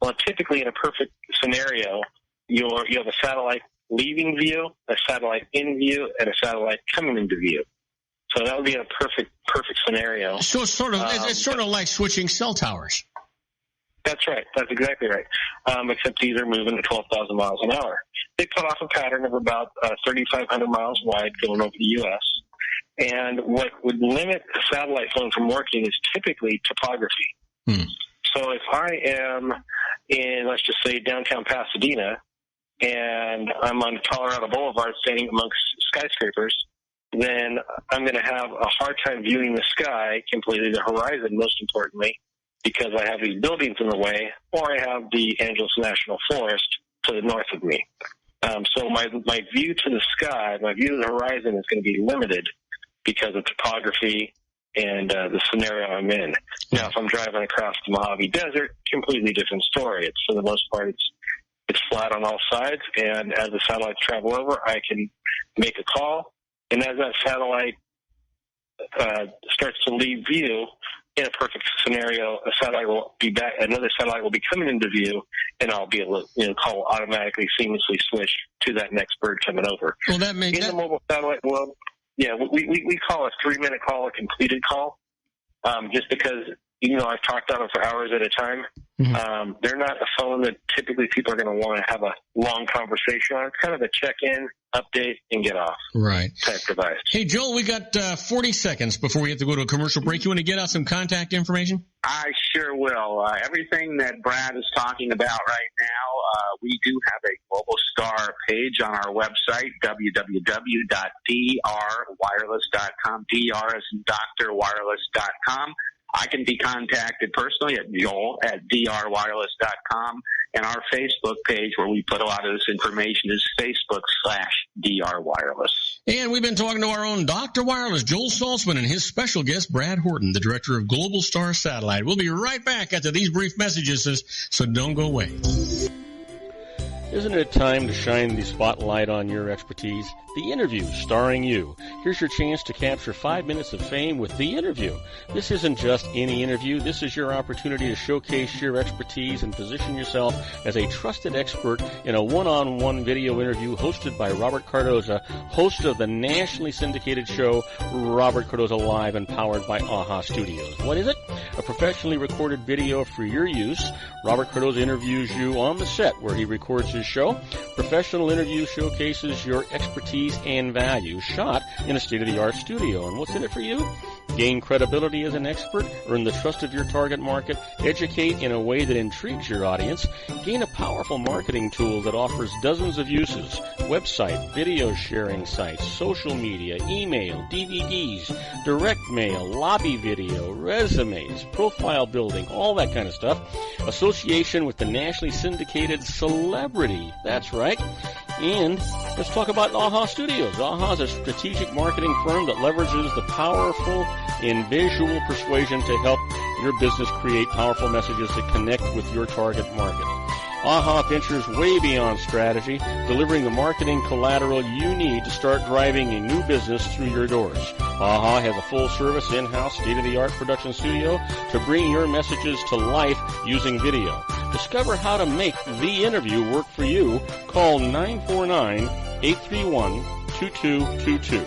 Speaker 5: Well, typically in a perfect scenario, you have a satellite leaving view, a satellite in view, and a satellite coming into view. So that would be a perfect scenario. So
Speaker 1: it's sort of like switching cell towers.
Speaker 5: That's right. That's exactly right. Except these are moving at 12,000 miles an hour. They cut off a pattern of about 3,500 miles wide going over the U.S. And what would limit a satellite phone from working is typically topography. So if I am in, let's just say, downtown Pasadena, and I'm on Colorado Boulevard standing amongst skyscrapers, then I'm going to have a hard time viewing the sky, completely the horizon, most importantly, because I have these buildings in the way, or I have the Angeles National Forest to the north of me. So my view to the sky, my view to the horizon is going to be limited because of topography and the scenario I'm in. Now, if I'm driving across the Mojave Desert, completely different story. It's, for the most part, it's flat on all sides, and as the satellites travel over, I can make a call, and as that satellite starts to leave view, in a perfect scenario, a satellite will be back. Another satellite will be coming into view, and I'll be able to, call automatically, seamlessly switch to that next bird coming over.
Speaker 1: Well, that makes
Speaker 5: in the mobile satellite world. Yeah, we call a 3-minute call a completed call, just because I've talked on them for hours at a time. Mm-hmm. They're not a phone that typically people are going to want to have a long conversation on. It's kind of a check-in, update, and get off type device.
Speaker 1: Hey, Joel, we got 40 seconds before we have to go to a commercial break. You want to get out some contact information?
Speaker 4: I sure will. Everything that Brad is talking about right now, we do have a Global Star page on our website, www.drwireless.com, DR as in Dr. Wireless.com. I can be contacted personally at joel@drwireless.com, and our Facebook page where we put a lot of this information is Facebook/drwireless.
Speaker 1: And we've been talking to our own Dr. Wireless, Joel Saltzman, and his special guest, Brad Horton, the director of Global Star Satellite. We'll be right back after these brief messages, so don't go away.
Speaker 2: Isn't it time to shine the spotlight on your expertise? The Interview, starring you. Here's your chance to capture 5 minutes of fame with The Interview. This isn't just any interview. This is your opportunity to showcase your expertise and position yourself as a trusted expert in a one-on-one video interview hosted by Robert Cardoza, host of the nationally syndicated show Robert Cardoza Live and powered by AHA Studios. What is it? A professionally recorded video for your use. Robert Cardoza interviews you on the set where he records his show. Professional interview showcases your expertise and value, shot in a state-of-the-art studio. And what's in it for you? Gain credibility as an expert, earn the trust of your target market, educate in a way that intrigues your audience, gain a powerful marketing tool that offers dozens of uses, website, video sharing sites, social media, email, DVDs, direct mail, lobby video, resumes, profile building, all that kind of stuff. Association with the nationally syndicated celebrity. That's right. And let's talk about AHA Studios. AHA is a strategic marketing firm that leverages the powerful in visual persuasion to help your business create powerful messages that connect with your target market. AHA ventures way beyond strategy, delivering the marketing collateral you need to start driving a new business through your doors. AHA has a full-service, in-house, state-of-the-art production studio to bring your messages to life using video. Discover how to make The Interview work for you. Call 949-831-2222.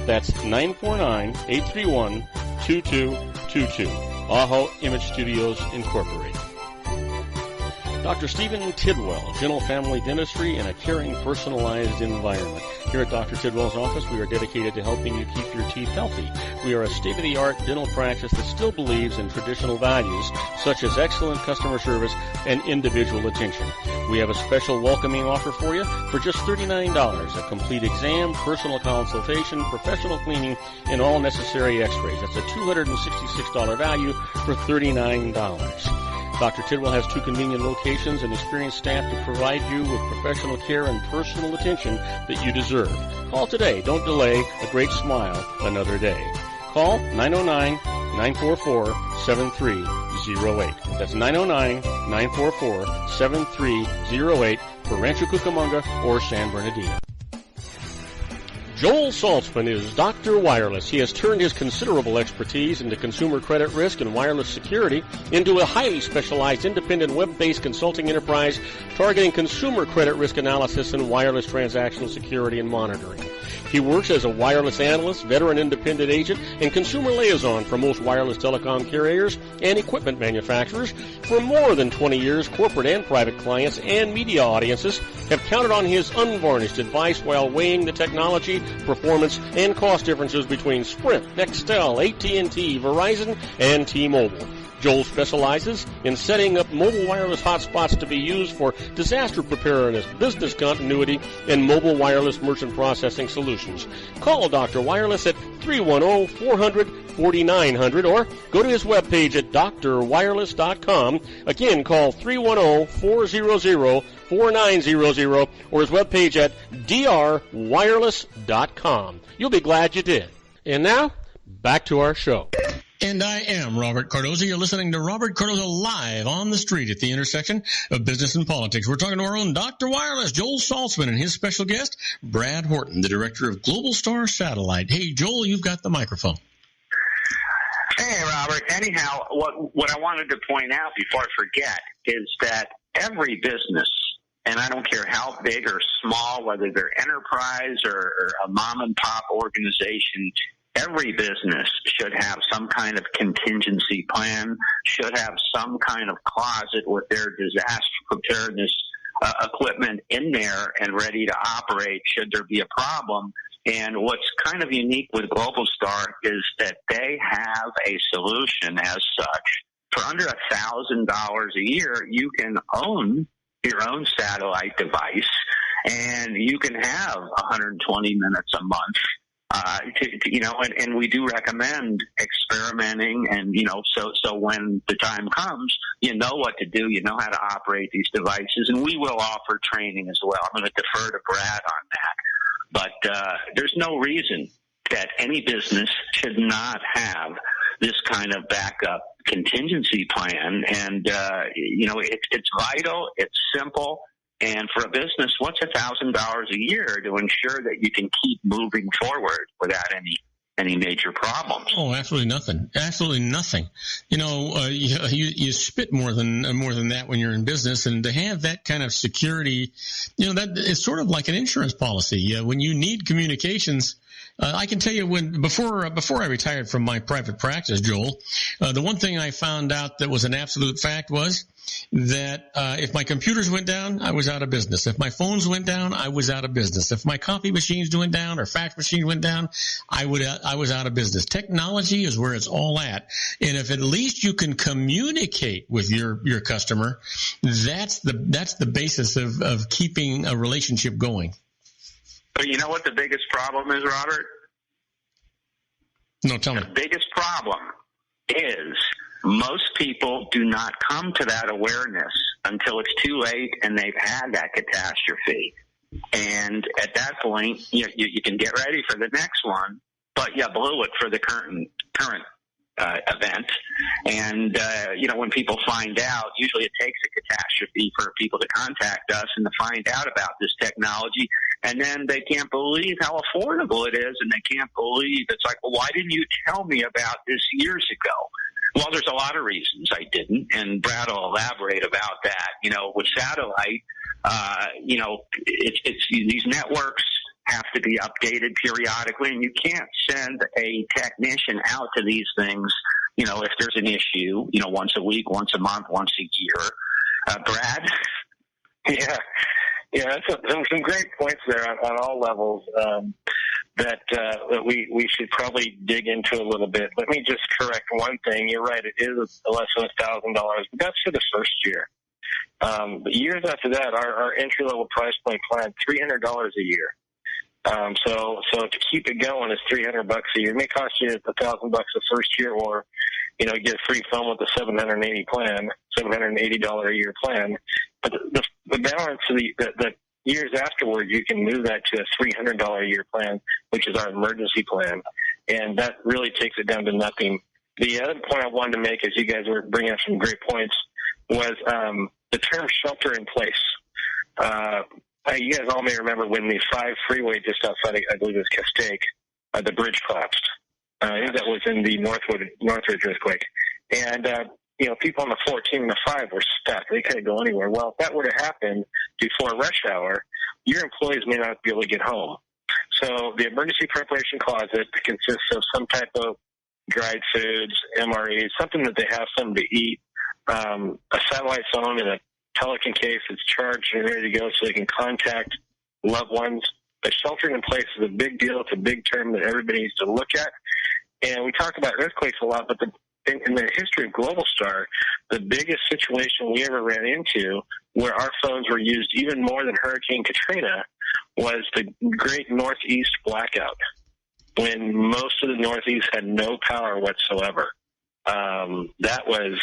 Speaker 2: That's 949-831-2222. AHA Image Studios Incorporated. Dr. Stephen Tidwell, Gentle Family Dentistry in a caring, personalized environment. Here at Dr. Tidwell's office, we are dedicated to helping you keep your teeth healthy. We are a state-of-the-art dental practice that still believes in traditional values, such as excellent customer service and individual attention. We have a special welcoming offer for you for just $39, a complete exam, personal consultation, professional cleaning, and all necessary x-rays. That's a $266 value for $39. Dr. Tidwell has 2 convenient locations and experienced staff to provide you with professional care and personal attention that you deserve. Call today. Don't delay a great smile another day. Call 909-944-7308. That's 909-944-7308 for Rancho Cucamonga or San Bernardino. Joel Saltzman is Dr. Wireless. He has turned his considerable expertise into consumer credit risk and wireless security into a highly specialized independent web-based consulting enterprise targeting consumer credit risk analysis and wireless transactional security and monitoring. He works as a wireless analyst, veteran independent agent, and consumer liaison for most wireless telecom carriers and equipment manufacturers. For more than 20 years, corporate and private clients and media audiences have counted on his unvarnished advice while weighing the technology, performance, and cost differences between Sprint, Nextel, AT&T, Verizon, and T-Mobile. Joel specializes in setting up mobile wireless hotspots to be used for disaster preparedness, business continuity, and mobile wireless merchant processing solutions. Call Dr. Wireless at 310-400-4900 or go to his webpage at drwireless.com. Again, call 310-400-4900 or his webpage at drwireless.com. You'll be glad you did. And now, back to our show.
Speaker 1: And I am Robert Cardoza. You're listening to Robert Cardoza live on the street at the intersection of business and politics. We're talking to our own Dr. Wireless, Joel Saltzman, and his special guest, Brad Horton, the director of Global Star Satellite. Hey, Joel, you've got the microphone.
Speaker 4: Hey, Robert. Anyhow, what I wanted to point out before I forget is that every business, and I don't care how big or small, whether they're enterprise or a mom-and-pop organization, every business should have some kind of contingency plan, should have some kind of closet with their disaster preparedness equipment in there and ready to operate should there be a problem. And what's kind of unique with Global Star is that they have a solution as such. For under $1,000 a year, you can own your own satellite device, and you can have 120 minutes a month And we do recommend experimenting, and so when the time comes, you know what to do, you know how to operate these devices, and we will offer training as well. I'm going to defer to Brad on that, but there's no reason that any business should not have this kind of backup contingency plan, and it's vital, it's simple. And for a business, what's $1,000 a year to ensure that you can keep moving forward without any major problems?
Speaker 1: Oh, absolutely nothing. Absolutely nothing. You spit more than that when you're in business, and to have that kind of security, that it's sort of like an insurance policy. When you need communications, I can tell you before I retired from my private practice, Joel, the one thing I found out that was an absolute fact was that if my computers went down, I was out of business. If my phones went down, I was out of business. If my copy machines went down or fax machine went down, I was out of business. Technology is where it's all at, and if at least you can communicate with your customer, that's the basis of keeping a relationship going.
Speaker 4: But you know what the biggest problem is, Robert?
Speaker 1: No, tell me.
Speaker 4: The biggest problem is most people do not come to that awareness until it's too late and they've had that catastrophe. And at that point, you can get ready for the next one, but you blew it for the current event. And, when people find out, usually it takes a catastrophe for people to contact us and to find out about this technology. And then they can't believe how affordable it is, and they can't believe it's like, well, why didn't you tell me about this years ago? Well, there's a lot of reasons I didn't, and Brad will elaborate about that. With satellite, it's these networks have to be updated periodically, and you can't send a technician out to these things, if there's an issue, once a week, once a month, once a year. Brad?
Speaker 5: Yeah, there's some great points there on all levels that we should probably dig into a little bit. Let me just correct one thing. You're right, it is less than $1,000, but that's for the first year. But years after that, our entry-level price point plan, $300 a year. So to keep it going is $300 a year. It may cost you $1,000 the first year, or get a free phone with the $780 a year plan. But the balance of the years afterward, you can move that to a $300 a year plan, which is our emergency plan, and that really takes it down to nothing. The other point I wanted to make, as you guys were bringing up some great points, was the term shelter in place. You guys all may remember when the 5 freeway just outside, I believe it was Castaic, the bridge collapsed. I think that was in the Northridge earthquake. And, people on the 14 and the 5 were stuck. They couldn't go anywhere. Well, if that were to happen before rush hour, your employees may not be able to get home. So the emergency preparation closet consists of some type of dried foods, MREs, something that they have, something to eat, a satellite phone and a Pelican case that's charged and ready to go so they can contact loved ones. But sheltering in place is a big deal. It's a big term that everybody needs to look at. And we talk about earthquakes a lot, but in the history of Globalstar, the biggest situation we ever ran into where our phones were used even more than Hurricane Katrina was the Great Northeast blackout, when most of the Northeast had no power whatsoever. That was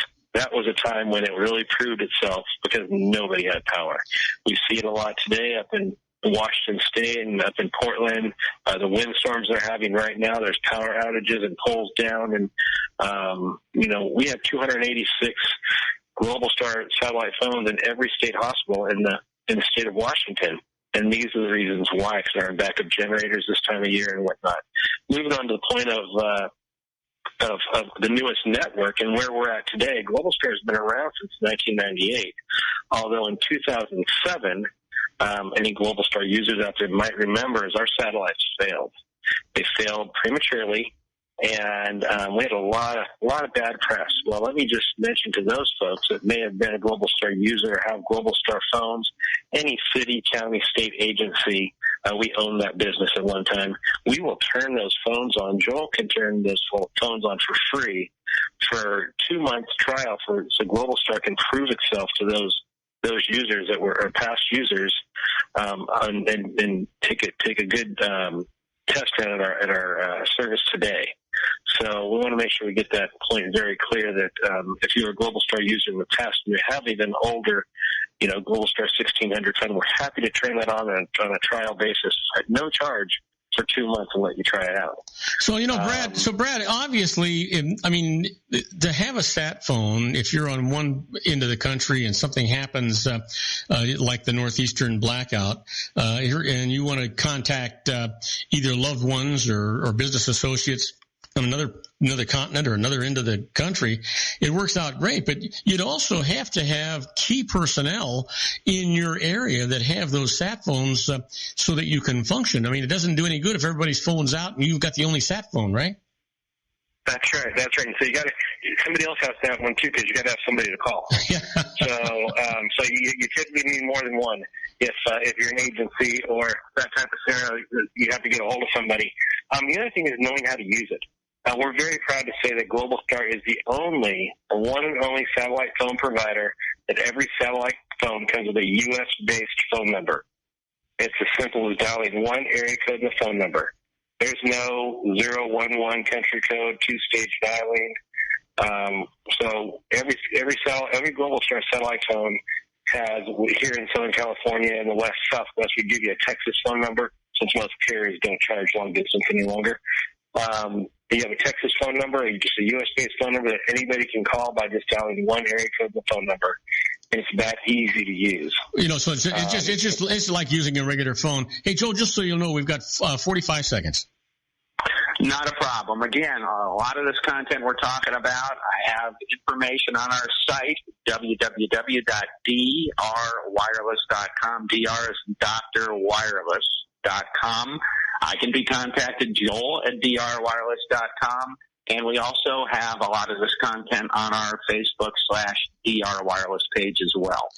Speaker 5: a time when it really proved itself because nobody had power. We see it a lot today up in Washington State and up in Portland. The windstorms they're having right now, there's power outages and poles down. And, we have 286 Globalstar satellite phones in every state hospital in the state of Washington. And these are the reasons why, because they're in backup generators this time of year and whatnot. Moving on to the point of the newest network and where we're at today, Globalstar has been around since 1998, although in 2007, any Globalstar users out there might remember, is our satellites failed. They failed prematurely, and we had a lot of bad press. Well, let me just mention to those folks that may have been a Globalstar user or have Globalstar phones, any city, county, state agency, we own that business at one time. We will turn those phones on. Joel can turn those phones on for free for 2 months trial so Globalstar can prove itself to those users that were past users, and take a good test run at our service today. So we want to make sure we get that point very clear that if you're a Global Star user in the past and you have an older, Global Star 1600 phone, we're happy to turn that on a trial basis at no charge for 2 months and let you try it out. So,
Speaker 1: Brad, obviously, I mean, to have a sat phone, if you're on one end of the country and something happens, like the Northeastern blackout, and you want to contact either loved ones or business associates on another continent or another end of the country, it works out great. But you'd also have to have key personnel in your area that have those sat phones so that you can function. I mean, it doesn't do any good if everybody's phone's out and you've got the only sat phone, right?
Speaker 5: That's right. And so somebody else has to have one too, because you got to have somebody to call.
Speaker 1: Yeah.
Speaker 5: So you typically need more than one. If you're an agency or that type of scenario, you have to get a hold of somebody. The other thing is knowing how to use it. We're very proud to say that Global Star is the one and only satellite phone provider that every satellite phone comes with a U.S.-based phone number. It's as simple as dialing one area code and the phone number. There's no 011 country code, two-stage dialing. So every Global Star satellite phone has, here in Southern California and the West, Southwest, we give you a Texas phone number, since most carriers don't charge long distance any longer. You have a Texas phone number, just a U.S.-based phone number that anybody can call by just dialing one area code and the phone number. It's that easy to use. So it's like using a regular phone. Hey, Joe, just so you know, we've got 45 seconds.
Speaker 4: Not a problem. Again, a lot of this content we're talking about, I have information on our site, www.drwireless.com. DR is drwireless.com. I can be contacted, Joel at drwireless.com. And we also have a lot of this content on our Facebook/DR Wireless page as well.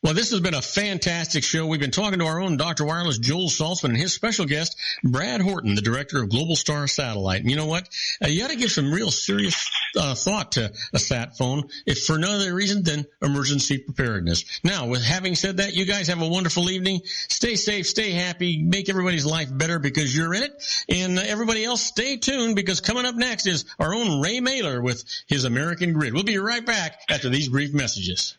Speaker 1: Well, this has been a fantastic show. We've been talking to our own Dr. Wireless, Joel Saltzman, and his special guest, Brad Horton, the director of Global Star Satellite. And you know what? You got to give some real serious thought to a sat phone, if for no other reason than emergency preparedness. Now, with having said that, you guys have a wonderful evening. Stay safe, stay happy, make everybody's life better because you're in it. And everybody else, stay tuned, because coming up next is our own Ray Mailer with his American Grid. We'll be right back after these brief messages.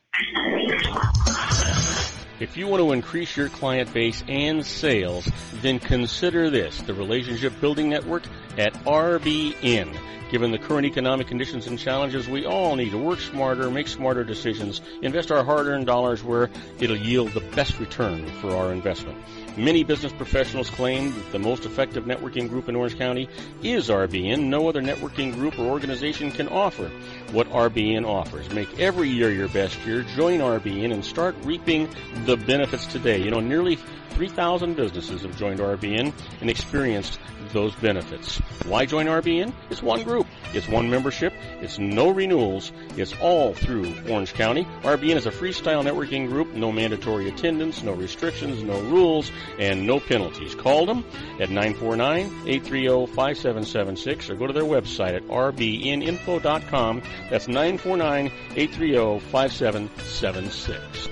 Speaker 2: If you want to increase your client base and sales, then consider this, the Relationship Building Network at RBN. Given the current economic conditions and challenges, we all need to work smarter, make smarter decisions, invest our hard-earned dollars where it'll yield the best return for our investment. Many business professionals claim that the most effective networking group in Orange County is RBN. No other networking group or organization can offer what RBN offers. Make every year your best year. Join RBN and start reaping the benefits today. Nearly 3,000 businesses have joined RBN and experienced those benefits. Why join RBN? It's one group. It's one membership. It's no renewals. It's all through Orange County. RBN is a freestyle networking group. No mandatory attendance, no restrictions, no rules, and no penalties. Call them at 949-830-5776 or go to their website at rbninfo.com. That's 949-830-5776.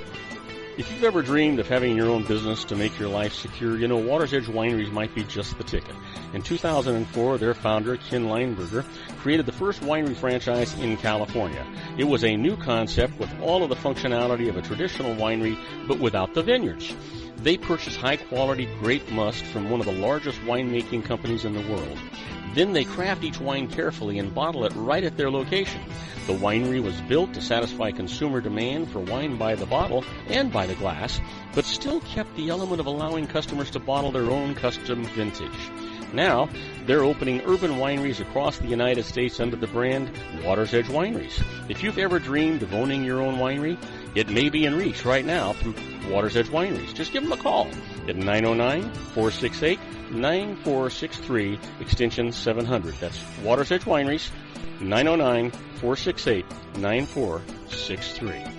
Speaker 2: If you've ever dreamed of having your own business to make your life secure, Water's Edge Wineries might be just the ticket. In 2004, their founder, Ken Leinberger, created the first winery franchise in California. It was a new concept with all of the functionality of a traditional winery, but without the vineyards. They purchased high-quality grape must from one of the largest winemaking companies in the world. Then they craft each wine carefully and bottle it right at their location. The winery was built to satisfy consumer demand for wine by the bottle and by the glass, but still kept the element of allowing customers to bottle their own custom vintage. Now, they're opening urban wineries across the United States under the brand Water's Edge Wineries. If you've ever dreamed of owning your own winery, it may be in reach right now through Water's Edge Wineries. Just give them a call at 909-468-9463, extension 700. That's Water's Edge Wineries, 909-468-9463.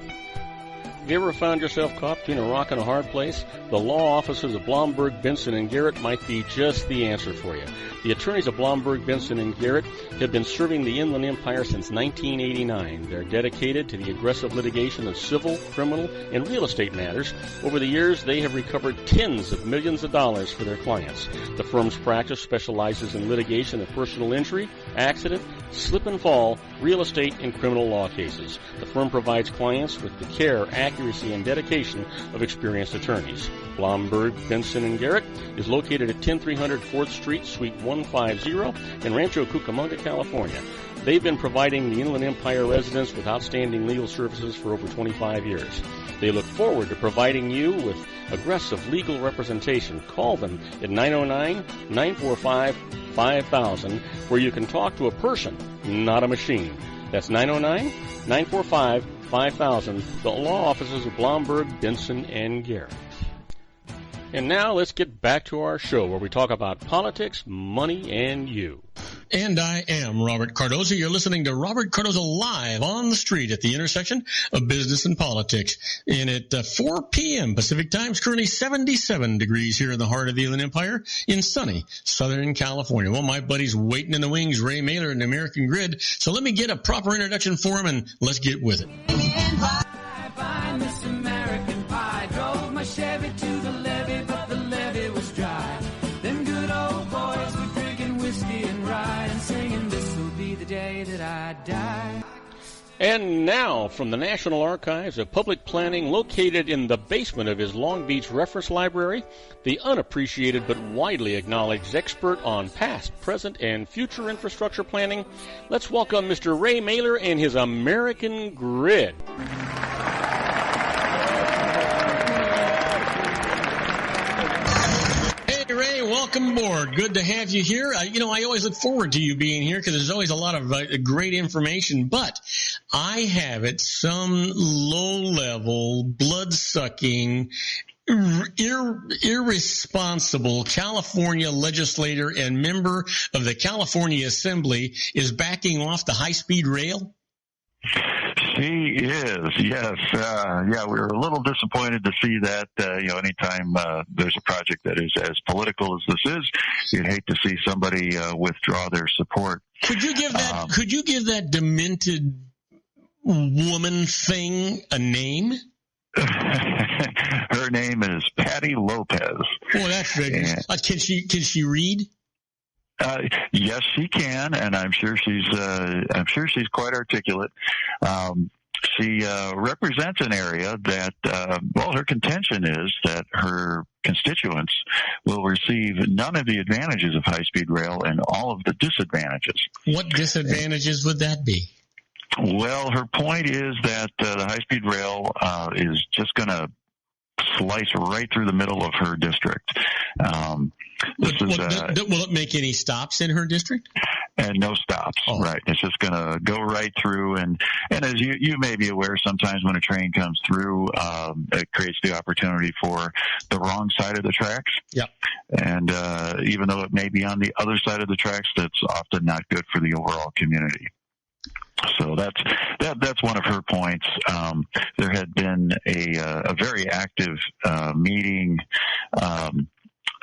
Speaker 2: Have you ever found yourself caught between a rock and a hard place? The law offices of Blomberg, Benson & Garrett might be just the answer for you. The attorneys of Blomberg, Benson & Garrett have been serving the Inland Empire since 1989. They're dedicated to the aggressive litigation of civil, criminal, and real estate matters. Over the years, they have recovered tens of millions of dollars for their clients. The firm's practice specializes in litigation of personal injury, accident, slip and fall, real estate, and criminal law cases. The firm provides clients with the care, accuracy, and dedication of experienced attorneys. Blomberg, Benson & Garrett is located at 10300 4th Street, Suite 150 in Rancho Cucamonga, California. They've been providing the Inland Empire residents with outstanding legal services for over 25 years. They look forward to providing you with aggressive legal representation. Call them at 909-945-5000, where you can talk to a person, not a machine. That's 909-945-5000, the law offices of Blomberg, Benson & Garrett. And now let's get back to our show where we talk about politics, money, and you.
Speaker 1: And I am Robert Cardoza. You're listening to Robert Cardoza live on the street at the intersection of business and politics. And at 4 p.m. Pacific time, it's currently 77 degrees here in the heart of the Inland Empire in sunny Southern California. Well, my buddy's waiting in the wings, Ray Mailer and the American Grid. So let me get a proper introduction for him and let's get with it.
Speaker 6: And by Miss American Pie, drove my Chevy to the levee, but the levee was dry. Them good old boys were drinking whiskey and rye and singing, this'll be the day that I die.
Speaker 2: And now, from the National Archives of Public Planning, located in the basement of his Long Beach Reference Library, the unappreciated but widely acknowledged expert on past, present, and future infrastructure planning, let's welcome Mr. Ray Mailer and his American Grid.
Speaker 1: Ray, welcome aboard. Good to have you here. I always look forward to you being here because there's always a lot of great information, but I have it some low-level, blood-sucking, irresponsible California legislator and member of the California Assembly is backing off the high-speed rail?
Speaker 7: She is, yes. We were a little disappointed to see that. Anytime there's a project that is as political as this is, you'd hate to see somebody withdraw their support.
Speaker 1: Could you give that demented woman thing a name?
Speaker 7: Her name is Patty Lopez.
Speaker 1: Oh, that's good. Can she read?
Speaker 7: Yes, she can, and I'm sure she's quite articulate. She represents an area that, her contention is that her constituents will receive none of the advantages of high-speed rail and all of the disadvantages.
Speaker 1: What disadvantages would that be?
Speaker 7: Well, her point is that the high-speed rail is just going to slice right through the middle of her district.
Speaker 1: Will it make any stops in her district?
Speaker 7: And no stops, right. It's just going to go right through. And as you may be aware, sometimes when a train comes through, it creates the opportunity for the wrong side of the tracks.
Speaker 1: Yeah.
Speaker 7: And even though it may be on the other side of the tracks, that's often not good for the overall community. So that's one of her points. There had been a very active meeting.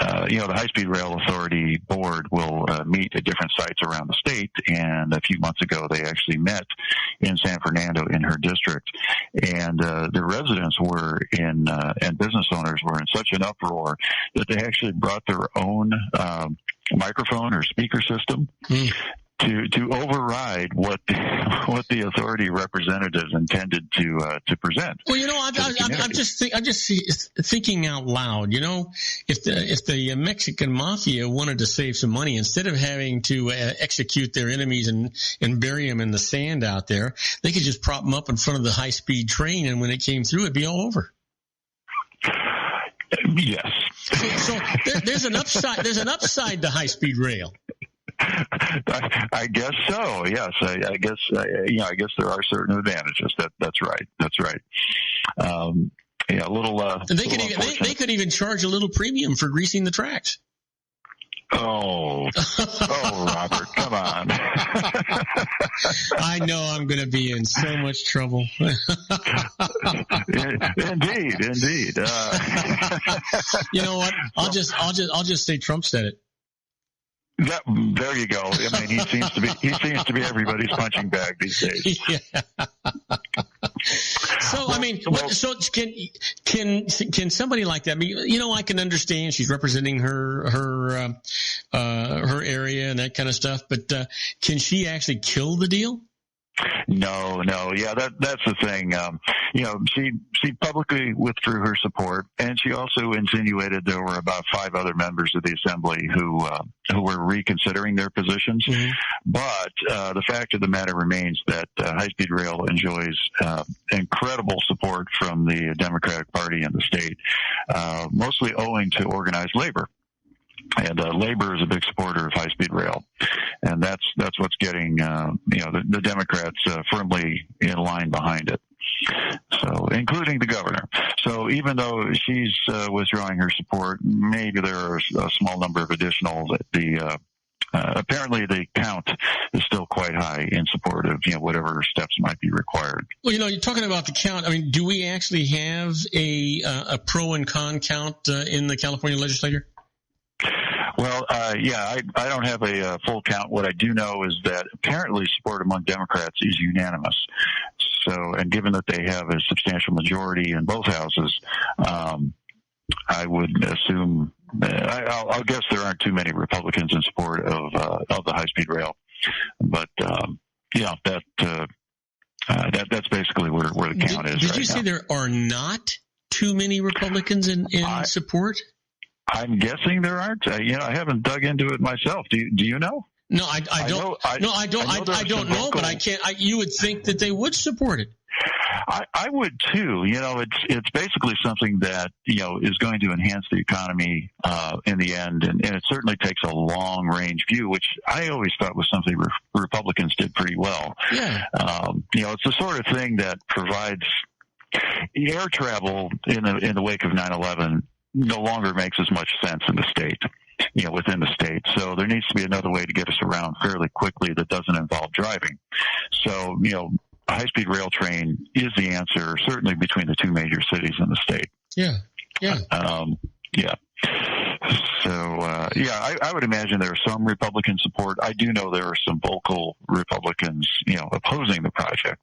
Speaker 7: The High-Speed Rail Authority Board will meet at different sites around the state, and a few months ago they actually met in San Fernando in her district, and the residents were and business owners were in such an uproar that they actually brought their own microphone or speaker system to override what the authority representatives intended to present.
Speaker 1: Well, I'm just thinking out loud. If the Mexican mafia wanted to save some money, instead of having to execute their enemies and bury them in the sand out there, they could just prop them up in front of the high-speed train, and when it came through, it'd be all over.
Speaker 7: Yes.
Speaker 1: So there's an upside. There's an upside to high-speed rail.
Speaker 7: I guess so. Yes, I guess there are certain advantages. That's right. A little.
Speaker 1: They could even charge a little premium for greasing the tracks.
Speaker 7: Oh, Robert, come on.
Speaker 1: I know I'm going to be in so much trouble.
Speaker 7: Indeed.
Speaker 1: You know what? I'll just say Trump said it.
Speaker 7: There you go. I mean, he seems to be everybody's punching bag these days.
Speaker 1: Yeah. So I mean, so can somebody like that? I mean, you know, I can understand she's representing her area and that kind of stuff, but can she actually kill the deal?
Speaker 7: No. Yeah, that's the thing. You know, she publicly withdrew her support, and she also insinuated there were about 5 other members of the assembly who were reconsidering their positions. Mm-hmm. But the fact of the matter remains that high-speed rail enjoys incredible support from the Democratic Party in the state, mostly owing to organized labor. And labor is a big supporter of high-speed rail, and that's what's getting the Democrats firmly in line behind it. So, including the governor. So, even though she's withdrawing her support, maybe there are a small number of additional. Apparently, the count is still quite high in support of whatever steps might be required.
Speaker 1: Well, you're talking about the count. I mean, do we actually have a pro and con count in the California legislature?
Speaker 7: Well, I don't have a full count. What I do know is that apparently support among Democrats is unanimous. So, and given that they have a substantial majority in both houses, I would assume, I'll guess there aren't too many Republicans in support of the high-speed rail. But, that's basically where the count is.
Speaker 1: Did you say there are not too many Republicans in support?
Speaker 7: I'm guessing there aren't. I haven't dug into it myself. Do you know?
Speaker 1: No, I don't. I don't know, but I can't. You would think that they would support it.
Speaker 7: I would too. It's basically something that is going to enhance the economy in the end, and it certainly takes a long range view, which I always thought was something Republicans did pretty well. Yeah. It's the sort of thing that provides air travel in the wake of 9/11. No longer makes as much sense in the state, within the state. So there needs to be another way to get us around fairly quickly that doesn't involve driving. So, a high-speed rail train is the answer, certainly between the 2 major cities in the state.
Speaker 1: Yeah.
Speaker 7: So, I would imagine there are some Republican support. I do know there are some vocal Republicans, opposing the project.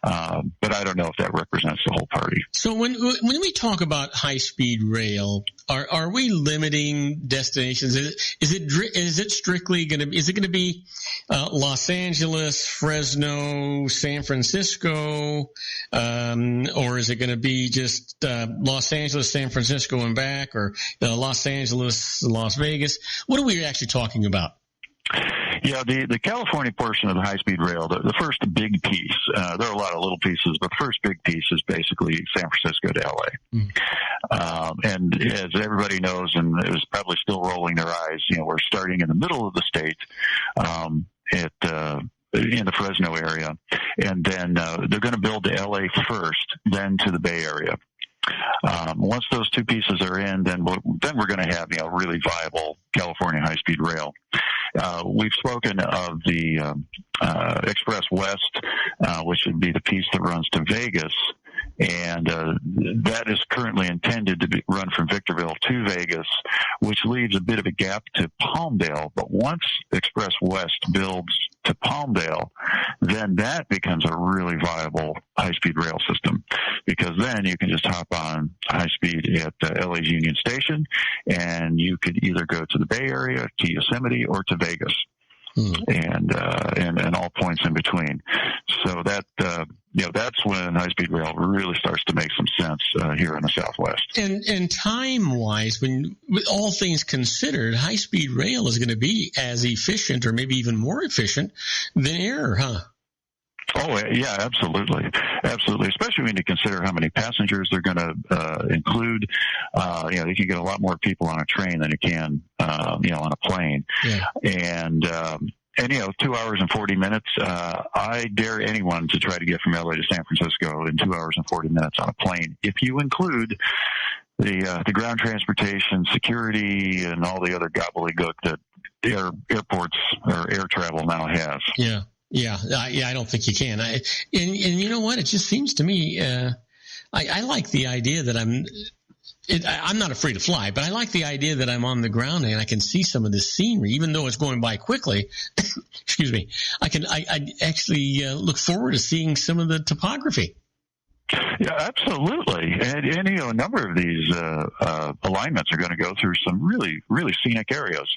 Speaker 7: But I don't know if that represents the whole party.
Speaker 1: So when we talk about high-speed rail, are we limiting destinations? Is it strictly going to be? Is it going to be Los Angeles, Fresno, San Francisco, or is it going to be just Los Angeles, San Francisco, and back, or Los Angeles, Las Vegas? What are we actually talking about?
Speaker 7: Yeah, the California portion of the high-speed rail, the first big piece, there are a lot of little pieces, but the first big piece is basically San Francisco to L.A. And as everybody knows, and is probably still rolling their eyes, we're starting in the middle of the state in the Fresno area, and then they're going to build to L.A. first, then to the Bay Area. Once those 2 pieces are in, then we're going to have really viable California high-speed rail. We've spoken of the Express West, which would be the piece that runs to Vegas, and that is currently intended to run from Victorville to Vegas, which leaves a bit of a gap to Palmdale. But once Express West builds to Palmdale, then that becomes a really viable high-speed rail system, because then you can just hop on high-speed at LA's Union Station, and you could either go to the Bay Area, to Yosemite, or to Vegas. And all points in between. So that's when high-speed rail really starts to make some sense here in the Southwest.
Speaker 1: And time-wise, when with all things considered, high-speed rail is going to be as efficient, or maybe even more efficient, than air, huh?
Speaker 7: Oh, yeah, absolutely. Especially when you consider how many passengers they're going to include. You can get a lot more people on a train than you can, on a plane. Yeah. And 2 hours and 40 minutes. I dare anyone to try to get from LA to San Francisco in 2 hours and 40 minutes on a plane, if you include the ground transportation, security, and all the other gobbledygook that airports or air travel now has.
Speaker 1: Yeah. I don't think you can. And you know what? It just seems to me, I like the idea that I'm not afraid to fly, but I like the idea that I'm on the ground and I can see some of this scenery, even though it's going by quickly. Excuse me. I actually look forward to seeing some of the topography.
Speaker 7: Yeah, absolutely. And a number of these alignments are going to go through some really, really scenic areas.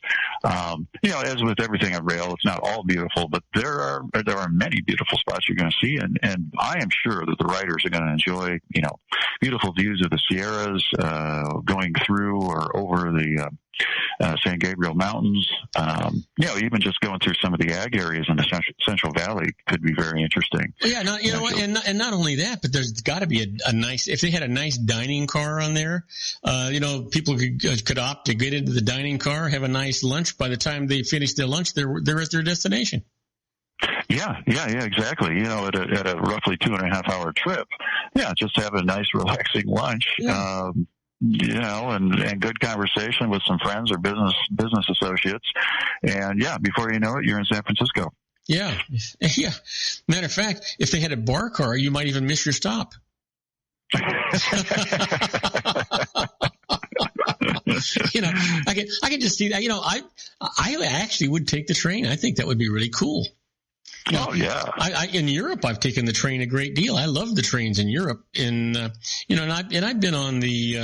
Speaker 7: As with everything on rail, it's not all beautiful, but there are many beautiful spots you're going to see, and I am sure that the riders are going to enjoy, beautiful views of the Sierras, going through or over the San Gabriel Mountains. Even just going through some of the ag areas in the Central Valley could be very interesting.
Speaker 1: Yeah, and not only that, but there's got to be a nice, if they had a nice dining car on there, people could opt to get into the dining car, have a nice lunch. By the time they finish their lunch, they're at their destination. Yeah,
Speaker 7: exactly. At a roughly 2.5 hour trip, just have a nice relaxing lunch. Yeah. And good conversation with some friends or business associates. And before you know it, you're in San Francisco.
Speaker 1: Yeah. Matter of fact, if they had a bar car, you might even miss your stop. I can just see that. I actually would take the train. I think that would be really cool.
Speaker 7: Oh yeah.
Speaker 1: In Europe, I've taken the train a great deal. I love the trains in Europe, and I've been on the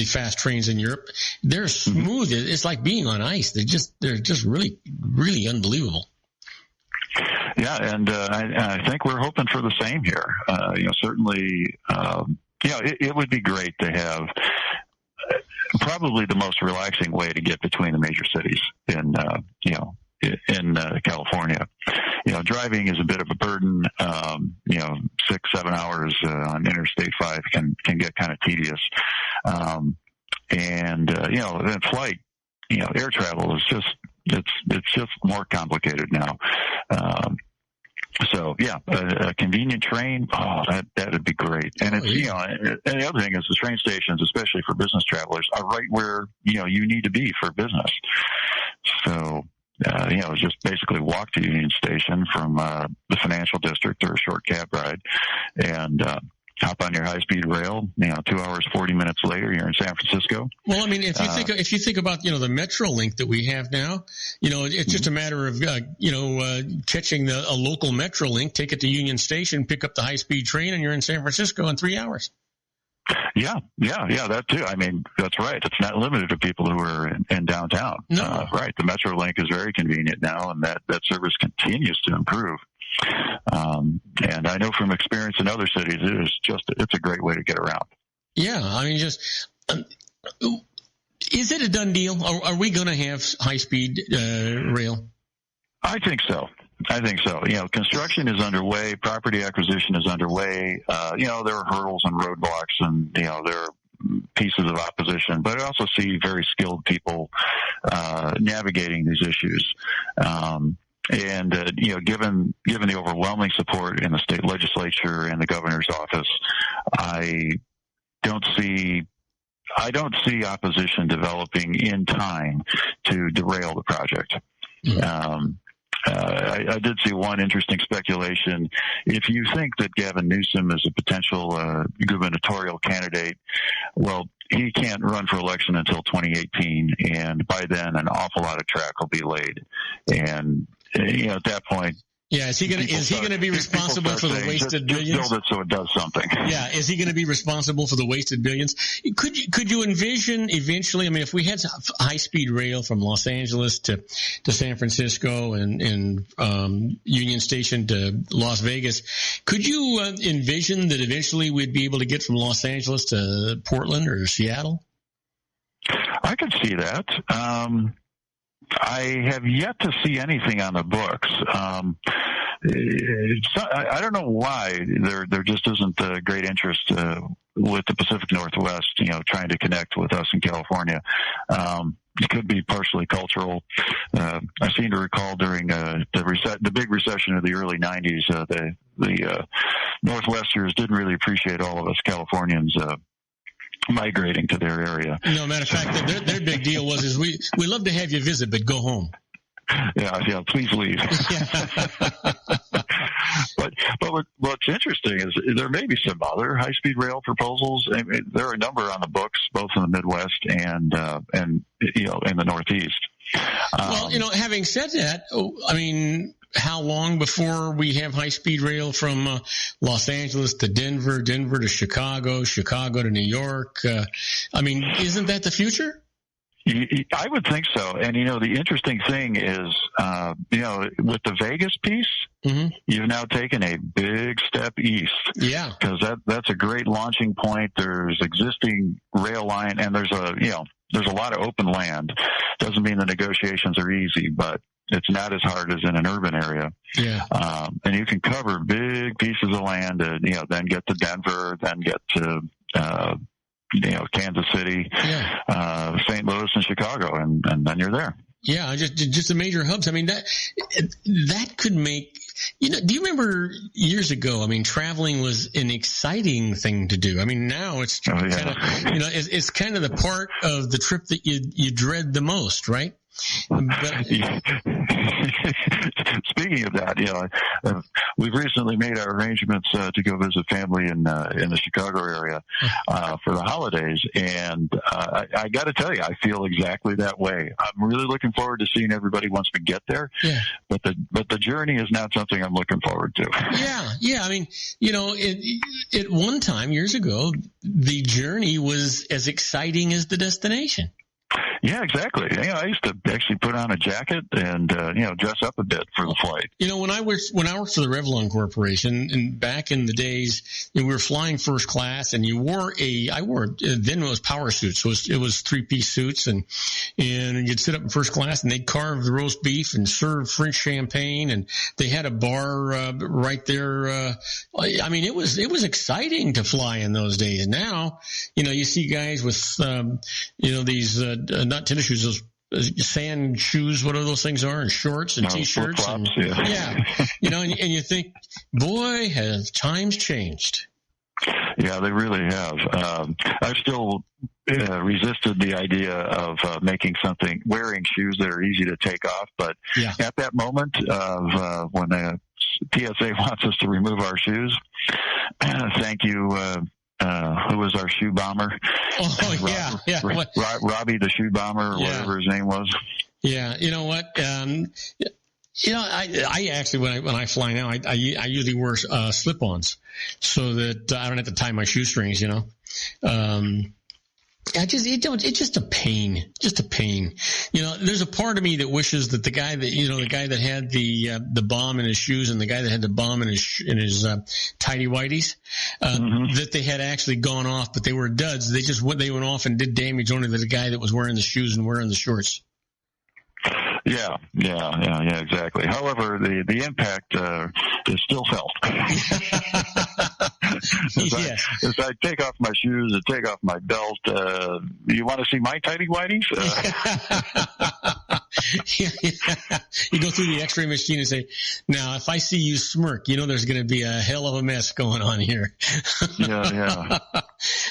Speaker 1: fast trains in Europe. They're smooth. It's like being on ice. They're just really, really unbelievable.
Speaker 7: Yeah, and I think we're hoping for the same here. Certainly, it would be great to have probably the most relaxing way to get between the major cities in California. Driving is a bit of a burden. 6-7 hours on Interstate 5 can get kind of tedious. Then flight, air travel is it's just more complicated now. A convenient train, that would be great. And and the other thing is the train stations, especially for business travelers, are right where, you need to be for business. So, just basically walk to Union Station from the financial district or a short cab ride and hop on your high-speed rail. 2 hours, 40 minutes later, you're in San Francisco.
Speaker 1: Well, I mean, if you think about the Metro link that we have now, it's just a matter of catching a local Metro link, take it to Union Station, pick up the high-speed train, and you're in San Francisco in 3 hours.
Speaker 7: Yeah, that too. I mean, that's right. It's not limited to people who are in downtown.
Speaker 1: No.
Speaker 7: Right. The Metro link is very convenient now, and that service continues to improve. And I know from experience in other cities, it's a great way to get around. Yeah, I mean,
Speaker 1: is it a done deal? Are we going to have high-speed rail?
Speaker 7: I think so. Construction is underway. Property acquisition is underway. There are hurdles and roadblocks, and there are pieces of opposition. But I also see very skilled people navigating these issues. Given the overwhelming support in the state legislature and the governor's office, I don't see opposition developing in time to derail the project. Mm-hmm. I did see one interesting speculation. If you think that Gavin Newsom is a potential gubernatorial candidate, well, he can't run for election until 2018, and by then an awful lot of track will be laid. And at that point, is he going to be responsible for the wasted billions? Just build it so it does something.
Speaker 1: Yeah, is he going to be responsible for the wasted billions? Could you envision eventually? I mean, if we had high speed rail from Los Angeles to San Francisco and Union Station to Las Vegas, could you envision that eventually we'd be able to get from Los Angeles to Portland or Seattle?
Speaker 7: I could see that. I have yet to see anything on the books. I don't know why there just isn't a great interest with the Pacific Northwest, trying to connect with us in California. It could be partially cultural. I seem to recall during the big recession of the early 90s, the Northwesterners didn't really appreciate all of us Californians migrating to their area.
Speaker 1: No, matter of fact, their big deal was we love to have you visit, but go home.
Speaker 7: Yeah, please leave. But what's interesting is there may be some other high-speed rail proposals. I mean, there are a number on the books, both in the Midwest and in the Northeast.
Speaker 1: Well, having said that, I mean, how long before we have high-speed rail from Los Angeles to Denver, Denver to Chicago, Chicago to New York? I mean, isn't that the future?
Speaker 7: I would think so. And, the interesting thing is, with the Vegas piece, you've now taken a big step east.
Speaker 1: Yeah.
Speaker 7: Because that's a great launching point. There's existing rail line, and there's a lot of open land. Doesn't mean the negotiations are easy, but it's not as hard as in an urban area.
Speaker 1: Yeah.
Speaker 7: And you can cover big pieces of land and, then get to Denver, then get to, Kansas City, St. Louis, and Chicago, and then you're there.
Speaker 1: Yeah, just the major hubs. I mean, that could make, do you remember years ago, I mean, traveling was an exciting thing to do. I mean, now it's kind of, it's kind of the part of the trip that you dread the most, right? But,
Speaker 7: speaking of that, we've recently made our arrangements to go visit family in the Chicago area for the holidays, and I got to tell you, I feel exactly that way. I'm really looking forward to seeing everybody once we get there.
Speaker 1: Yeah.
Speaker 7: But the journey is not something I'm looking forward to.
Speaker 1: Yeah. I mean, at one time years ago, the journey was as exciting as the destination.
Speaker 7: Yeah, exactly. I used to actually put on a jacket and dress up a bit for the flight.
Speaker 1: When I worked for the Revlon Corporation, and back in the days, we were flying first class, and then it was power suits, so it was 3-piece suits, and you'd sit up in first class, and they'd carve the roast beef and serve French champagne, and they had a bar right there. I mean, it was exciting to fly in those days. Now, you see guys with these not tennis shoes, those sand shoes, whatever those things are, and shorts and T-shirts. And you think, boy, have times changed.
Speaker 7: Yeah, they really have. I've still resisted the idea of wearing shoes that are easy to take off. But at that moment of when the TSA wants us to remove our shoes, thank you. Who was our shoe bomber?
Speaker 1: Oh,
Speaker 7: Robbie the shoe bomber, or whatever his name was.
Speaker 1: Yeah, you know what? I actually, when I fly now, I usually wear slip-ons so that I don't have to tie my shoestrings. It's just a pain. There's a part of me that wishes that the guy that had the bomb in his shoes and the guy that had the bomb in his tighty whities, that they had actually gone off, but they were duds. They went off and did damage only to the guy that was wearing the shoes and wearing the shorts.
Speaker 7: Yeah, exactly. However, the impact is still felt. As I take off my shoes and take off my belt, you want to see my tighty whities?
Speaker 1: You go through the x-ray machine and say, now, if I see you smirk, there's going to be a hell of a mess going on here.
Speaker 7: Yeah.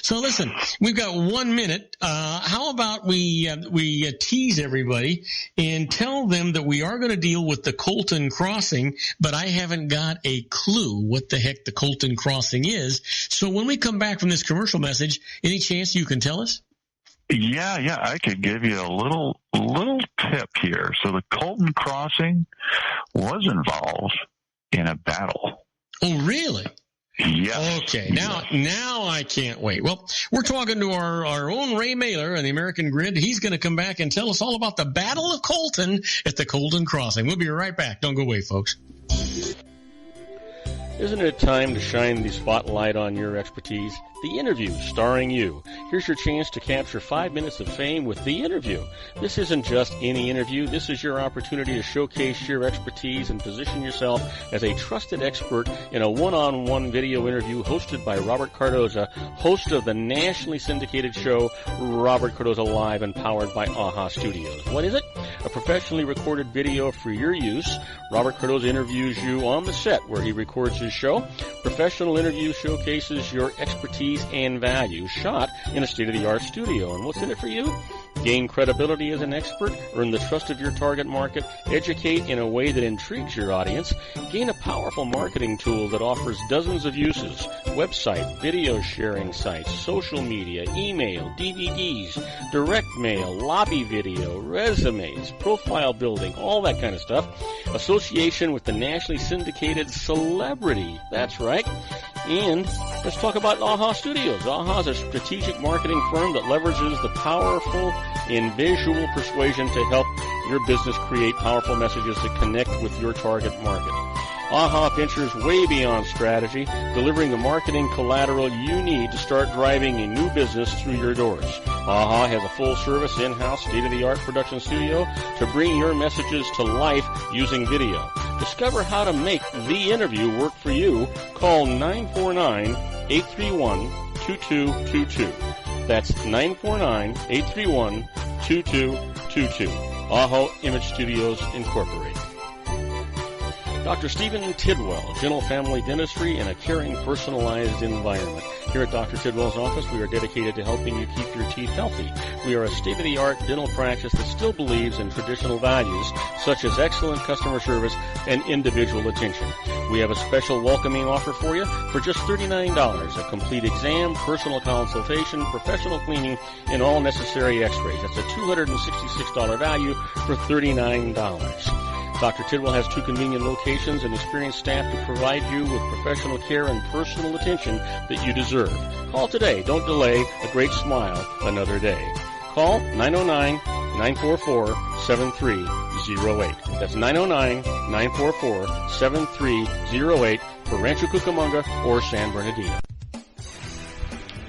Speaker 1: So listen, we've got 1 minute. How about we tease everybody and tell them that we are going to deal with the Colton Crossing, but I haven't got a clue what the heck the Colton Crossing is. So when we come back from this commercial message, any chance you can tell us?
Speaker 7: Yeah, I could give you a little tip here. So the Colton Crossing was involved in a battle.
Speaker 1: Oh, really?
Speaker 7: Yes.
Speaker 1: Okay, now I can't wait. Well, we're talking to our own Ray Mailer on the American Grid. He's going to come back and tell us all about the Battle of Colton at the Colton Crossing. We'll be right back. Don't go away, folks.
Speaker 2: Isn't it time to shine the spotlight on your expertise? The interview starring you. Here's your chance to capture 5 minutes of fame with The Interview. This isn't just any interview. This is your opportunity to showcase your expertise and position yourself as a trusted expert in a one-on-one video interview hosted by Robert Cardoza, host of the nationally syndicated show Robert Cardoza Live and powered by AHA Studios. What is it? A professionally recorded video for your use. Robert Cardoza interviews you on the set where he records his show. Professional interview showcases your expertise and value, shot in a state-of-the-art studio. And what's in it for you? Gain credibility as an expert, earn the trust of your target market, educate in a way that intrigues your audience, gain a powerful marketing tool that offers dozens of uses, website, video sharing sites, social media, email, DVDs, direct mail, lobby video, resumes, profile building, all that kind of stuff. Association with the nationally syndicated celebrity. That's right. And let's talk about AHA Studios. AHA is a strategic marketing firm that leverages the powerful in visual persuasion to help your business create powerful messages that connect with your target market. AHA ventures way beyond strategy, delivering the marketing collateral you need to start driving a new business through your doors. AHA has a full-service, in-house, state-of-the-art production studio to bring your messages to life using video. Discover how to make The Interview work for you. Call 949-831-2222. That's 949-831-2222. AHA Image Studios, Incorporated. Dr. Stephen Tidwell, Dental Family Dentistry in a caring, personalized environment. Here at Dr. Tidwell's office, we are dedicated to helping you keep your teeth healthy. We are a state-of-the-art dental practice that still believes in traditional values, such as excellent customer service and individual attention. We have a special welcoming offer for you for just $39, a complete exam, personal consultation, professional cleaning, and all necessary x-rays. That's a $266 value for $39. Dr. Tidwell has 2 convenient locations and experienced staff to provide you with professional care and personal attention that you deserve. Call today. Don't delay. A great smile another day. Call 909-944-7308. That's 909-944-7308 for Rancho Cucamonga or San Bernardino.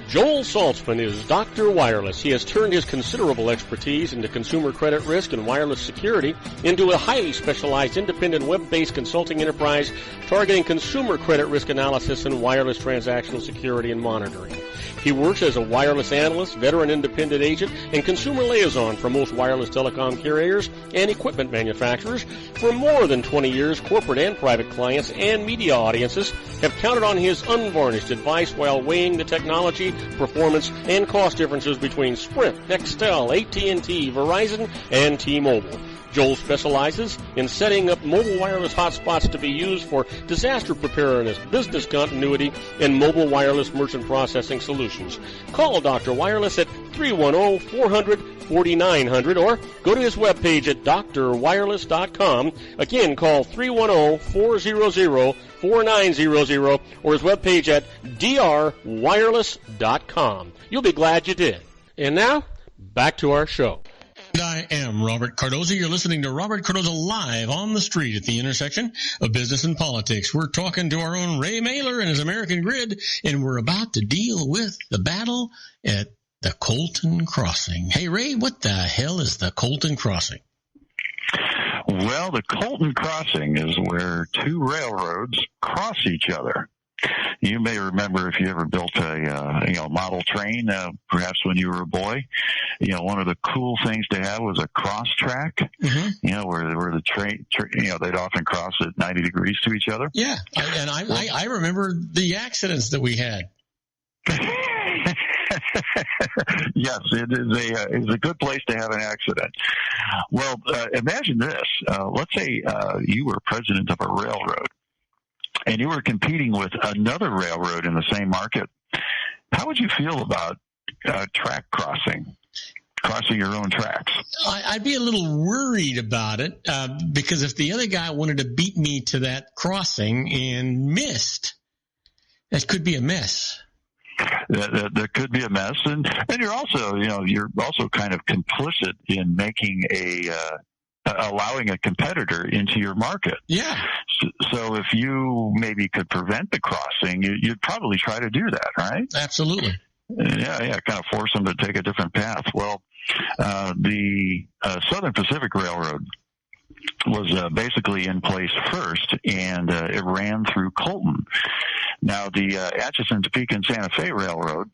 Speaker 2: Joel Saltzman is Dr. Wireless. He has turned his considerable expertise into consumer credit risk and wireless security into a highly specialized independent web-based consulting enterprise targeting consumer credit risk analysis and wireless transactional security and monitoring. He works as a wireless analyst, veteran independent agent, and consumer liaison for most wireless telecom carriers and equipment manufacturers. For more than 20 years, corporate and private clients and media audiences have counted on his unvarnished advice while weighing the technology, performance, and cost differences between Sprint, Nextel, AT&T, Verizon, and T-Mobile. Joel specializes in setting up mobile wireless hotspots to be used for disaster preparedness, business continuity, and mobile wireless merchant processing solutions. Call Dr. Wireless at 310-400-4900 or go to his webpage at drwireless.com. Again, call 310-400-4900 or his webpage at drwireless.com. You'll be glad you did. And now, back to our show.
Speaker 1: And I am Robert Cardoza. You're listening to Robert Cardoza Live on the street at the intersection of business and politics. We're talking to our own Ray Mailer and his American Grid, and we're about to deal with the battle at the Colton Crossing. Hey, Ray, what the hell is the Colton Crossing?
Speaker 7: Well, the Colton Crossing is where 2 railroads cross each other. You may remember if you ever built a model train, perhaps when you were a boy. One of the cool things to have was a cross track. Mm-hmm. Where the train, they'd often cross at 90 degrees to each other.
Speaker 1: Yeah, and I remember the accidents that we had.
Speaker 7: Yes, it is a good place to have an accident. Well, imagine this. Let's say you were president of a railroad, and you were competing with another railroad in the same market. How would you feel about track crossing your own tracks?
Speaker 1: I'd be a little worried about it because if the other guy wanted to beat me to that crossing and missed, that could be a mess.
Speaker 7: That could be a mess, and you're also kind of complicit in making allowing a competitor into your market.
Speaker 1: Yeah.
Speaker 7: So if you maybe could prevent the crossing, you'd probably try to do that, right?
Speaker 1: Absolutely.
Speaker 7: kind of force them to take a different path. Well, the Southern Pacific Railroad was basically in place first, and it ran through Colton. Now, the Atchison, Topeka, and Santa Fe Railroad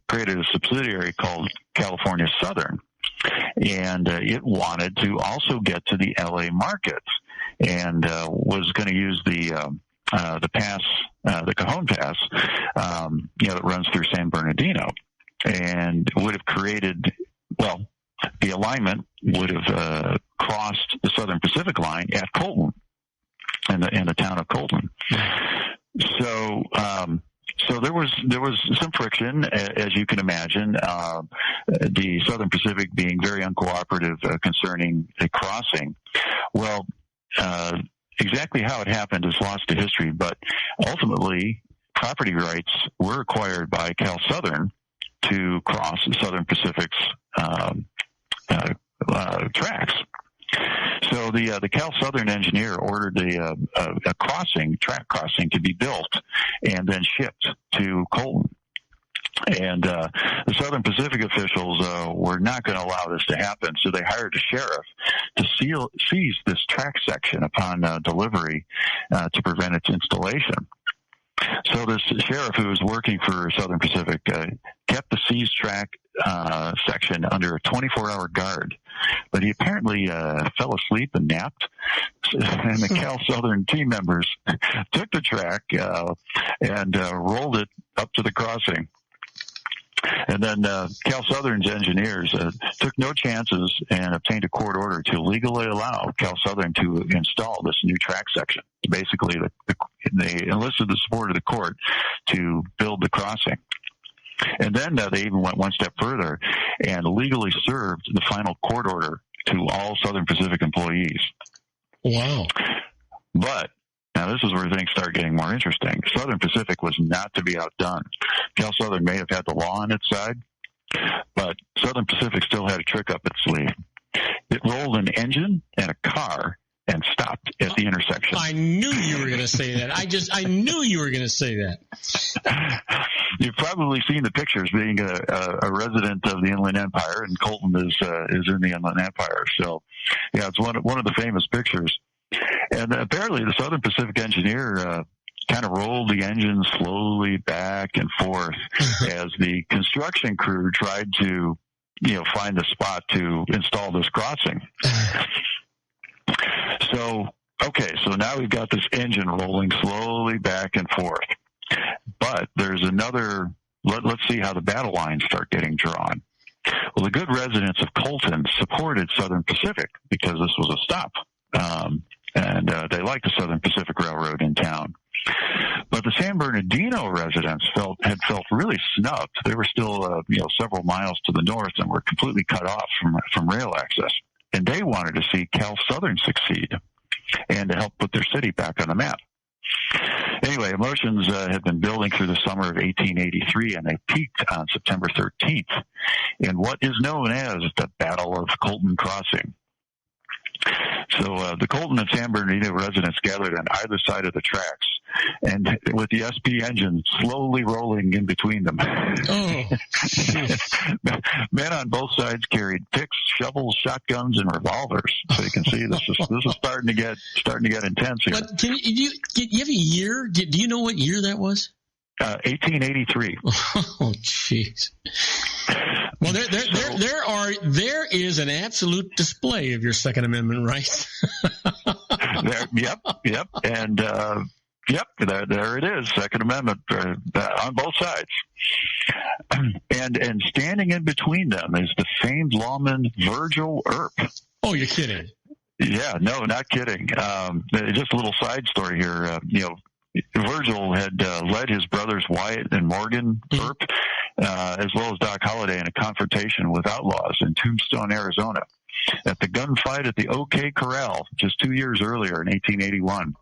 Speaker 7: created a subsidiary called California Southern, and it wanted to also get to the L.A. market, and was going to use the pass, the Cajon Pass, that runs through San Bernardino, and would have created, the alignment would have crossed the Southern Pacific line at Colton, in the town of Colton. So there was some friction, as you can imagine. The Southern Pacific being very uncooperative concerning the crossing. Well, exactly how it happened is lost to history, but ultimately property rights were acquired by Cal Southern to cross Southern Pacific's tracks. So the Cal Southern engineer ordered a track crossing to be built and then shipped to Colton. And the Southern Pacific officials were not going to allow this to happen, so they hired a sheriff to seize this track section upon delivery to prevent its installation. So this sheriff who was working for Southern Pacific kept the seized track section under a 24-hour guard, but he apparently fell asleep and napped. And the Cal Southern team members took the track and rolled it up to the crossing. And then Cal Southern's engineers took no chances and obtained a court order to legally allow Cal Southern to install this new track section. Basically, they enlisted the support of the court to build the crossing. And then they even went one step further and legally served the final court order to all Southern Pacific employees.
Speaker 1: Wow.
Speaker 7: But now this is where things start getting more interesting. Southern Pacific was not to be outdone. Cal Southern may have had the law on its side, but Southern Pacific still had a trick up its sleeve. It rolled an engine and a car and stopped at the intersection.
Speaker 1: I knew you were going to say that. I knew you were going to say that.
Speaker 7: You've probably seen the pictures, being a resident of the Inland Empire, and Colton is in the Inland Empire. So, yeah, it's one of the famous pictures. And apparently the Southern Pacific engineer kind of rolled the engine slowly back and forth as the construction crew tried to, find the spot to install this crossing. So now we've got this engine rolling slowly back and forth. But there's another, let's see how the battle lines start getting drawn. Well, the good residents of Colton supported Southern Pacific because this was a stop. And they liked the Southern Pacific Railroad in town. But the San Bernardino residents had felt really snubbed. They were still, several miles to the north and were completely cut off from rail access. And they wanted to see Cal Southern succeed and to help put their city back on the map. Anyway, emotions had been building through the summer of 1883, and they peaked on September 13th in what is known as the Battle of Colton Crossing. So the Colton and San Bernardino residents gathered on either side of the tracks, and with the SP engine slowly rolling in between them.
Speaker 1: Oh.
Speaker 7: Men on both sides carried picks, shovels, shotguns, and revolvers. So you can see this is starting to get intense here.
Speaker 1: But do you have a year? Do you know what year that was?
Speaker 7: 1883.
Speaker 1: Oh, jeez. Well, there is an absolute display of your Second Amendment rights.
Speaker 7: Yep, and there it is, Second Amendment on both sides. And standing in between them is the famed lawman Virgil Earp.
Speaker 1: Oh, you're kidding?
Speaker 7: Yeah, no, not kidding. Just a little side story here. Virgil had led his brothers Wyatt and Morgan Earp, as well as Doc Holliday, in a confrontation with outlaws in Tombstone, Arizona, at the gunfight at the OK Corral just 2 years earlier in 1881.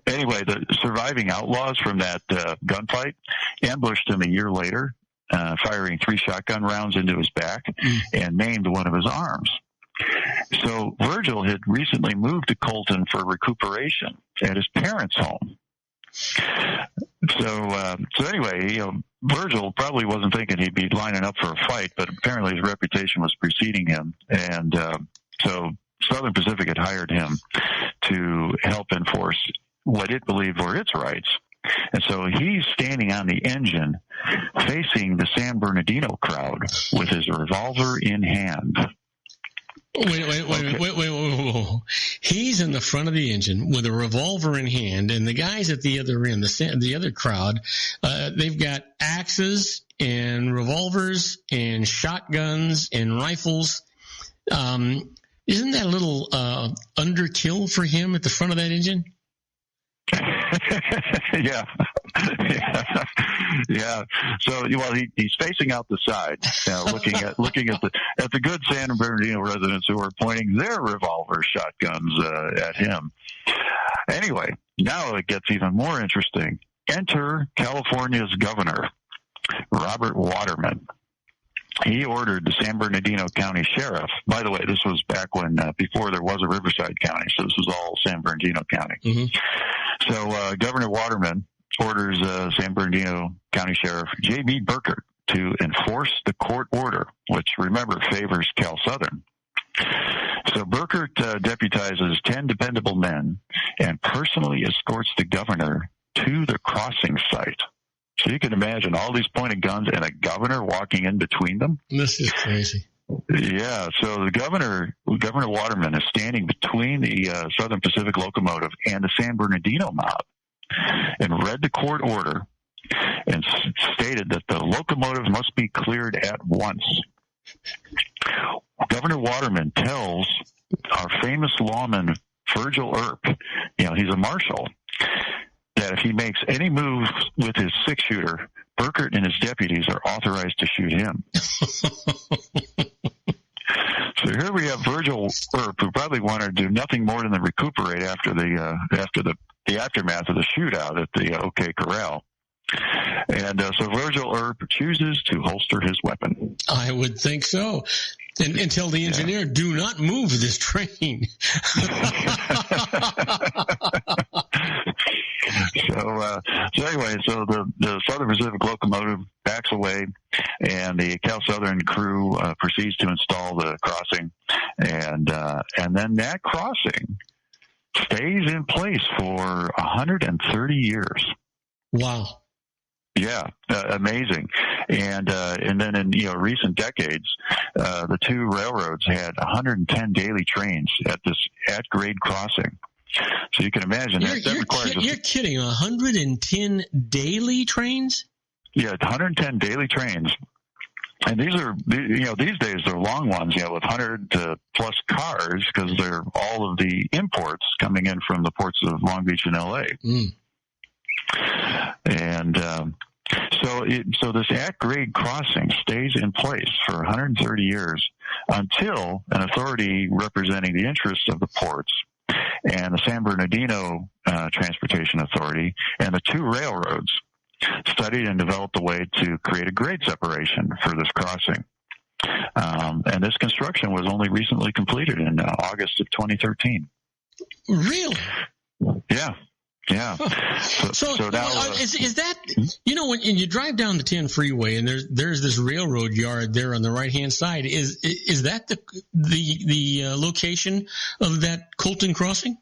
Speaker 7: Anyway, the surviving outlaws from that gunfight ambushed him a year later, firing 3 shotgun rounds into his back and maimed one of his arms. So Virgil had recently moved to Colton for recuperation at his parents' home. So anyway, Virgil probably wasn't thinking he'd be lining up for a fight, but apparently his reputation was preceding him, and so Southern Pacific had hired him to help enforce what it believed were its rights. And so he's standing on the engine facing the San Bernardino crowd with his revolver in hand.
Speaker 1: Wait. He's in the front of the engine with a revolver in hand, and the guys at the other end, the other crowd, they've got axes and revolvers and shotguns and rifles. Isn't that a little underkill for him at the front of that engine?
Speaker 7: Yeah. So, well, he's facing out the side, looking at the good San Bernardino residents who are pointing their revolver shotguns at him. Anyway, now it gets even more interesting. Enter California's governor, Robert Waterman. He ordered the San Bernardino County Sheriff. By the way, this was back when before there was a Riverside County, so this was all San Bernardino County. Mm-hmm. So Governor Waterman orders San Bernardino County Sheriff J.B. Burkert to enforce the court order, which, remember, favors Cal Southern. So Burkert deputizes 10 dependable men and personally escorts the governor to the crossing site. So you can imagine all these pointed guns and a governor walking in between them.
Speaker 1: This is crazy.
Speaker 7: Yeah, so the Governor Waterman is standing between the Southern Pacific locomotive and the San Bernardino mob, and read the court order and stated that the locomotive must be cleared at once. Governor Waterman tells our famous lawman Virgil Earp, he's a marshal, that if he makes any moves with his six-shooter, Burkert and his deputies are authorized to shoot him. So here we have Virgil Earp, who probably wanted to do nothing more than recuperate after the aftermath of the shootout at the OK Corral. And so Virgil Earp chooses to holster his weapon.
Speaker 1: I would think so. And tell the engineer, do not move this train.
Speaker 7: So anyway, so the Southern Pacific locomotive backs away, and the Cal Southern crew proceeds to install the crossing, and then that crossing stays in place for 130 years.
Speaker 1: Wow.
Speaker 7: Yeah, amazing. And then in recent decades, the two railroads had 110 daily trains at this at-grade crossing. So you can imagine that requires.
Speaker 1: You're kidding! 110 daily trains?
Speaker 7: Yeah, 110 daily trains, and these are these days they're long ones. With 100 plus cars, because they're all of the imports coming in from the ports of Long Beach and L.A. And so this at-grade crossing stays in place for 130 years until an authority representing the interests of the ports and the San Bernardino Transportation Authority and the two railroads studied and developed a way to create a grade separation for this crossing. And this construction was only recently completed in August of 2013.
Speaker 1: Really?
Speaker 7: Yeah. Yeah.
Speaker 1: So now, is that, when you drive down the 10 freeway and there's this railroad yard there on the right hand side, is that the location of that Colton crossing?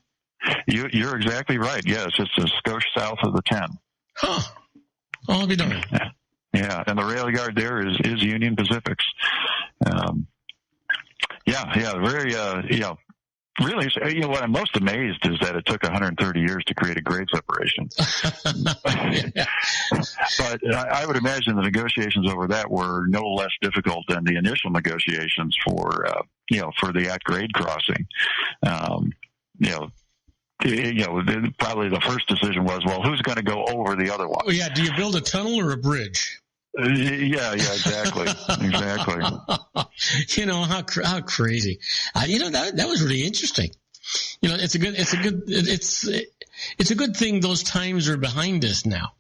Speaker 7: You're exactly right. Yes, it's a skosh south of the 10.
Speaker 1: Huh. I'll be darned.
Speaker 7: Yeah, and the rail yard there is Union Pacific's. Very, really, what I'm most amazed is that it took 130 years to create a grade separation. But I would imagine the negotiations over that were no less difficult than the initial negotiations for the at-grade crossing. Probably the first decision was, well, who's going to go over the other one?
Speaker 1: Oh, yeah. Do you build a tunnel or a bridge?
Speaker 7: Yeah, exactly. Exactly.
Speaker 1: How crazy. That was really interesting. It's a good thing those times are behind us now.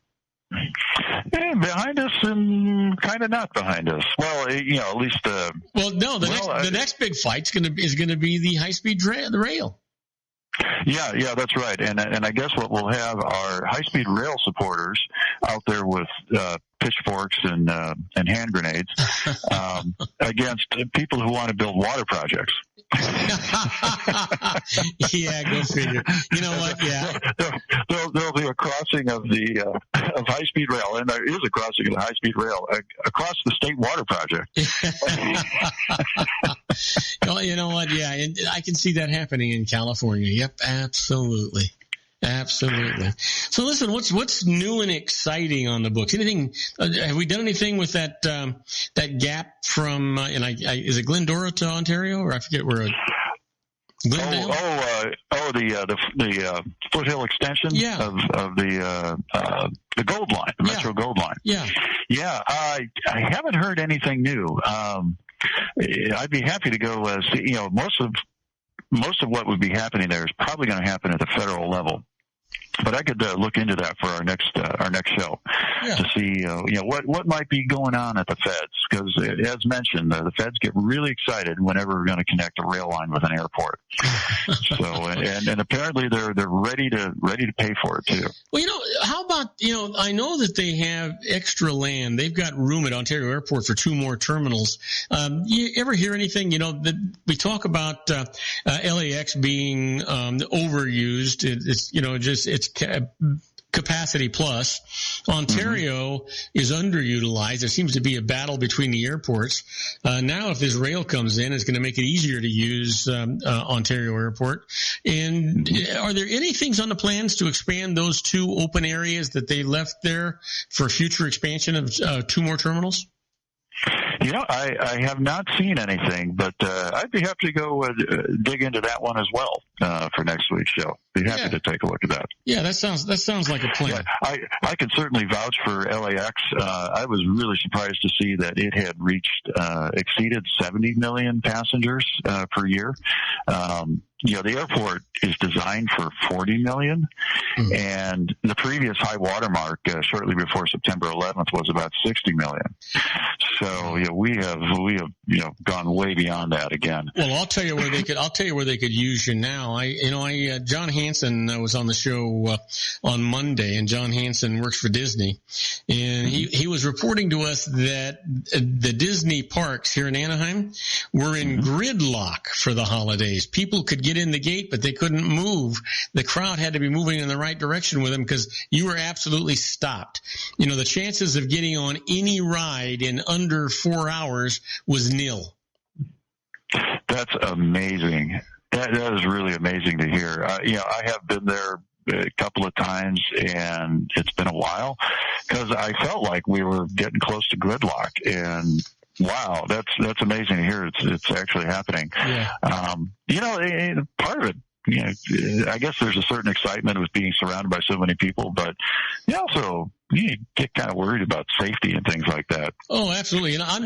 Speaker 7: Behind us and kind of not behind us. Well, at least.
Speaker 1: The next big fight's is gonna be the high-speed rail.
Speaker 7: Yeah, that's right. And I guess what we'll have are high-speed rail supporters out there with pitchforks and hand grenades against people who want to build water projects.
Speaker 1: Yeah, go figure. You know what? Yeah,
Speaker 7: there'll be a crossing of the of high-speed rail, and there is a crossing of the high-speed rail across the state water project.
Speaker 1: Well, you know what? Yeah, and I can see that happening in California. Yep, absolutely. Absolutely. So listen, what's new and exciting on the books? Anything? Have we done anything with that gap from? Is it Glendora to Ontario, or I forget where? Glendale?
Speaker 7: The foothill extension of the Gold Line, the Metro Gold Line. Yeah. I haven't heard anything new. I'd be happy to go see. Most of what would be happening there is probably going to happen at the federal level. But I could look into that for our next show to see what might be going on at the feds, because as mentioned, the feds get really excited whenever we're going to connect a rail line with an airport. So and apparently they're ready to pay for it too. Well,
Speaker 1: how about I know that they have extra land. They've got room at Ontario Airport for 2 more terminals. You ever hear anything? We talk about LAX being overused. It's capacity plus. Ontario is underutilized. There seems to be a battle between the airports. Now, if this rail comes in, it's going to make it easier to use Ontario Airport. And are there any things on the plans to expand those 2 open areas that they left there for future expansion of 2 more terminals?
Speaker 7: I have not seen anything, but I'd be happy to go dig into that one as well for next week's show. Be happy to take a look at that.
Speaker 1: Yeah, that sounds like a plan.
Speaker 7: Yeah, I can certainly vouch for LAX. I was really surprised to see that it had exceeded 70 million passengers per year. The airport is designed for 40 million, and the previous high watermark shortly before September 11th was about 60 million. So we have gone way beyond that again.
Speaker 1: Well, I'll tell you where they could use you now. John Hansen was on the show on Monday, and John Hansen works for Disney, and he was reporting to us that the Disney parks here in Anaheim were in gridlock for the holidays. People could get in the gate, but they couldn't move. The crowd had to be moving in the right direction with them because you were absolutely stopped. The chances of getting on any ride in under 4 hours was nil.
Speaker 7: That's amazing. That is really amazing to hear. I have been there a couple of times, and it's been a while because I felt like we were getting close to gridlock. And wow, that's amazing to hear. It's actually happening. Yeah. Part of it, I guess there's a certain excitement with being surrounded by so many people, but also you get kind of worried about safety and things like that.
Speaker 1: Oh, absolutely. And I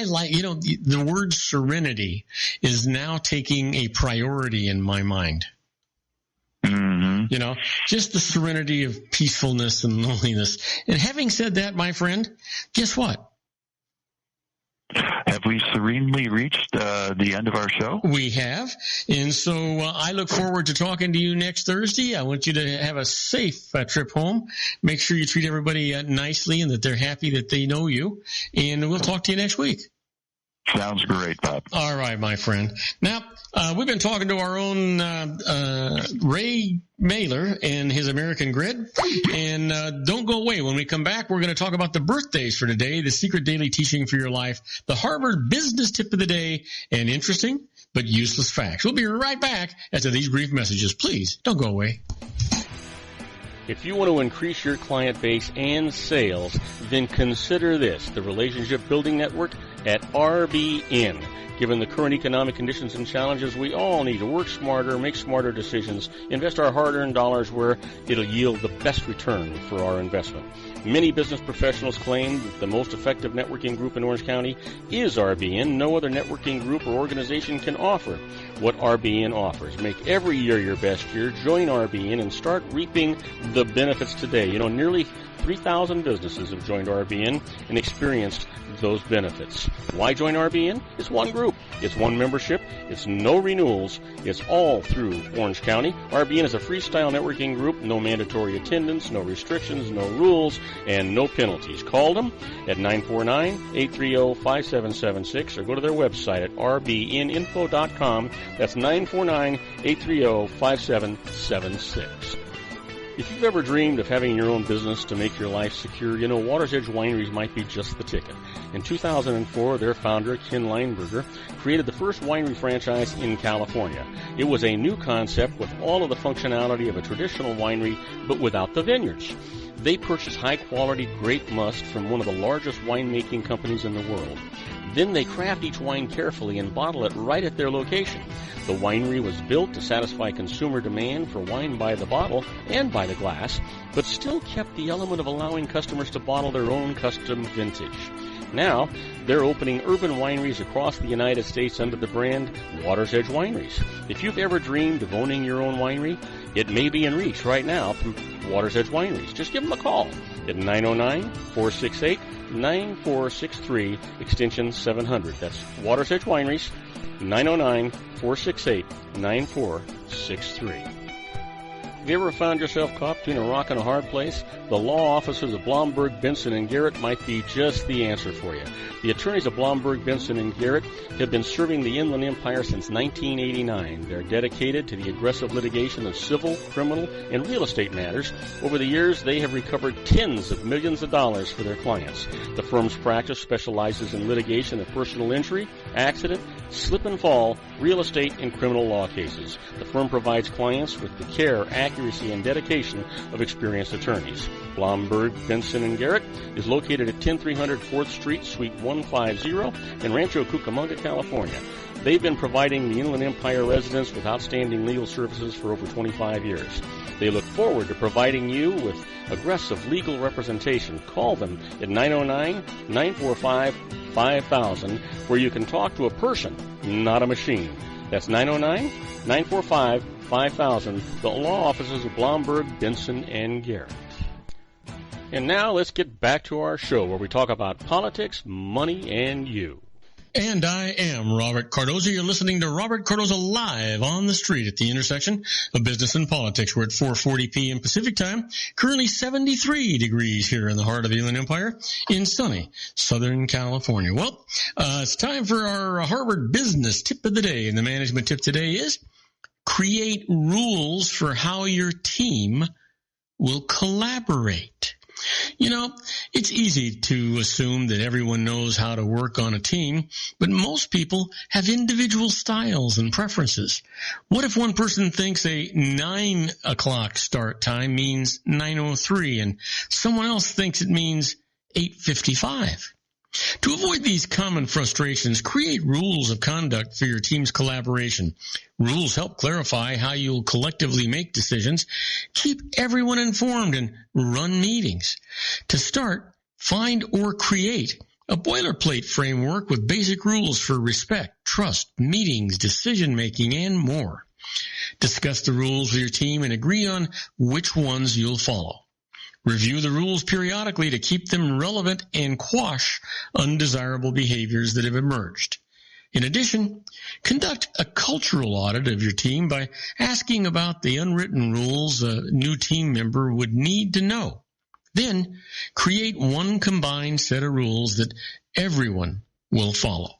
Speaker 1: like, the word serenity is now taking a priority in my mind.
Speaker 7: Mm-hmm.
Speaker 1: Just the serenity of peacefulness and loneliness. And having said that, my friend, guess what?
Speaker 7: Have we serenely reached the end of our show?
Speaker 1: We have. And so I look forward to talking to you next Thursday. I want you to have a safe trip home. Make sure you treat everybody nicely and that they're happy that they know you. And we'll talk to you next week.
Speaker 7: Sounds great, Bob.
Speaker 1: All right, my friend. Now, we've been talking to our own Ray Mailer and his American Grid. And don't go away. When we come back, we're going to talk about the birthdays for today, the secret daily teaching for your life, the Harvard business tip of the day, and interesting but useless facts. We'll be right back after these brief messages. Please don't go away.
Speaker 2: If you want to increase your client base and sales, then consider this, the Relationship Building Network at RBN. Given the current economic conditions and challenges, we all need to work smarter, make smarter decisions, invest our hard-earned dollars where it'll yield the best return for our investment. Many business professionals claim that the most effective networking group in Orange County is RBN. No other networking group or organization can offer what RBN offers. Make every year your best year. Join RBN and start reaping the benefits today. Nearly 3,000 businesses have joined RBN and experienced those benefits. Why join RBN? It's one group. It's one membership. It's no renewals. It's all through Orange County. RBN is a freestyle networking group. No mandatory attendance, no restrictions, no rules, and no penalties. Call them at 949-830-5776 or go to their website at rbninfo.com. That's 949-830-5776. If you've ever dreamed of having your own business to make your life secure, you know Water's Edge Wineries might be just the ticket. In 2004, their founder, Ken Lineberger, created the first winery franchise in California. It was a new concept with all of the functionality of a traditional winery, but without the vineyards. They purchased high-quality grape must from one of the largest winemaking companies in the world. Then they craft each wine carefully and bottle it right at their location. The winery was built to satisfy consumer demand for wine by the bottle and by the glass, but still kept the element of allowing customers to bottle their own custom vintage. Now, they're opening urban wineries across the United States under the brand Water's Edge Wineries. If you've ever dreamed of owning your own winery, it may be in reach right now through Water's Edge Wineries. Just give them a call at 909-468-9463, extension 700. That's Water's Edge Wineries, 909-468-9463. Have you ever found yourself caught between a rock and a hard place? The law offices of Blomberg, Benson & Garrett might be just the answer for you. The attorneys of Blomberg, Benson & Garrett have been serving the Inland Empire since 1989. They're dedicated to the aggressive litigation of civil, criminal, and real estate matters. Over the years, they have recovered tens of millions of dollars for their clients. The firm's practice specializes in litigation of personal injury, accident, slip and fall, real estate, and criminal law cases. The firm provides clients with the care, accuracy, and dedication of experienced attorneys. Blomberg, Benson & Garrett is located at 10300 4th Street, Suite 150 in Rancho Cucamonga, California. They've been providing the Inland Empire residents with outstanding legal services for over 25 years. They look forward to providing you with aggressive legal representation. Call them at 909-945-5000, where you can talk to a person, not a machine. That's 909-945-5000, the law offices of Blomberg, Benson & Garrett. And now let's get back to our show where we talk about politics, money, and you.
Speaker 1: And I am Robert Cardoza. You're listening to Robert Cardoza live on the street at the intersection of business and politics. We're at 4:40 p.m. Pacific time. Currently 73 degrees here in the heart of the Inland Empire in sunny Southern California. Well, it's time for our Harvard Business Tip of the Day. And the management tip today is create rules for how your team will collaborate. You know, it's easy to assume that everyone knows how to work on a team, but most people have individual styles and preferences. What if one person thinks a 9 o'clock start time means 9:03 and someone else thinks it means 8:55? To avoid these common frustrations, create rules of conduct for your team's collaboration. Rules help clarify how you'll collectively make decisions, keep everyone informed, and run meetings. To start, find or create a boilerplate framework with basic rules for respect, trust, meetings, decision-making, and more. Discuss the rules with your team and agree on which ones you'll follow. Review the rules periodically to keep them relevant and quash undesirable behaviors that have emerged. In addition, conduct a cultural audit of your team by asking about the unwritten rules a new team member would need to know. Then, create one combined set of rules that everyone will follow.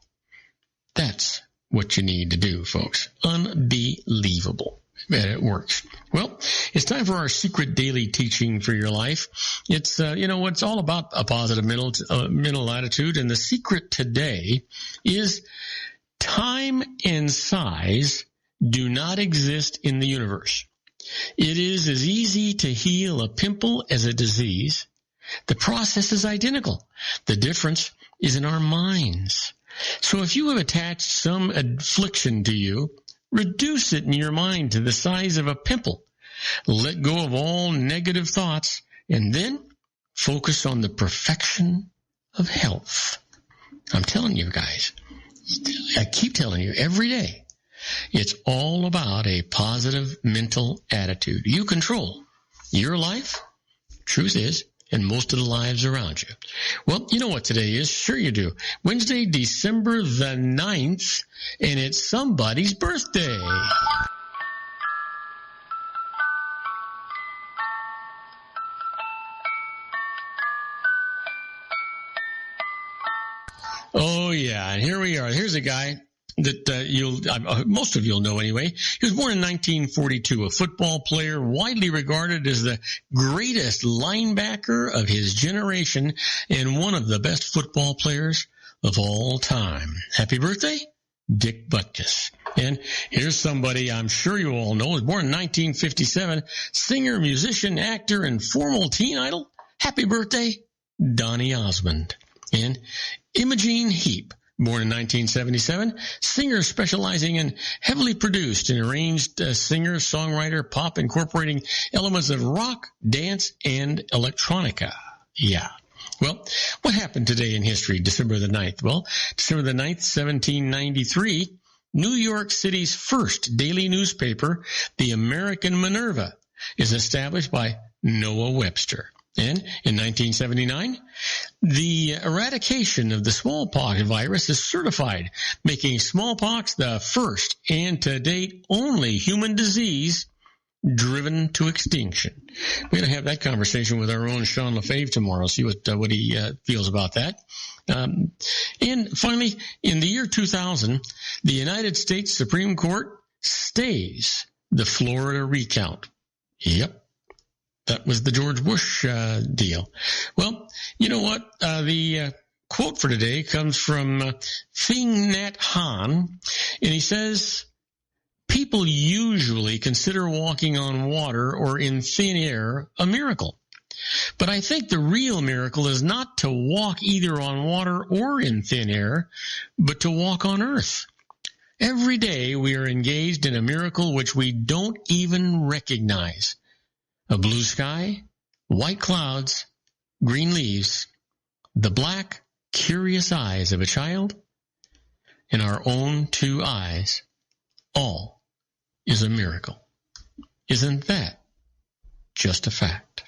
Speaker 1: That's what you need to do, folks. Unbelievable. It works. Well, it's time for our secret daily teaching for your life. It's, it's all about a positive mental attitude. And the secret today is time and size do not exist in the universe. It is as easy to heal a pimple as a disease. The process is identical. The difference is in our minds. So if you have attached some affliction to you, reduce it in your mind to the size of a pimple. Let go of all negative thoughts and then focus on the perfection of health. I'm telling you guys, I keep telling you every day, it's all about a positive mental attitude. You control your life. Truth is, and most of the lives around you. Well, you know what today is? Sure you do. Wednesday, December the 9th, and it's somebody's birthday. Oh, yeah, and here we are. Here's a guy that most of you'll know anyway. He was born in 1942, a football player widely regarded as the greatest linebacker of his generation and one of the best football players of all time. Happy birthday, Dick Butkus. And here's somebody I'm sure you all know. He was born in 1957, singer, musician, actor, and former teen idol. Happy birthday, Donny Osmond. And Imogene Heap, born in 1977, singer specializing in heavily produced and arranged singer, songwriter, pop, incorporating elements of rock, dance, and electronica. Yeah. Well, what happened today in history, December the 9th? Well, December the 9th, 1793, New York City's first daily newspaper, the American Minerva, is established by Noah Webster. And in 1979, the eradication of the smallpox virus is certified, making smallpox the first and to date only human disease driven to extinction. We're going to have that conversation with our own Sean LaFave tomorrow, see what he feels about that. And finally, in the year 2000, the United States Supreme Court stays the Florida recount. Yep. That was the George Bush deal. Well, you know what? The quote for today comes from Thich Nhat Hanh, and he says, people usually consider walking on water or in thin air a miracle. But I think the real miracle is not to walk either on water or in thin air, but to walk on earth. Every day we are engaged in a miracle which we don't even recognize. A blue sky, white clouds, green leaves, the black, curious eyes of a child, and our own two eyes, all is a miracle. Isn't that just a fact?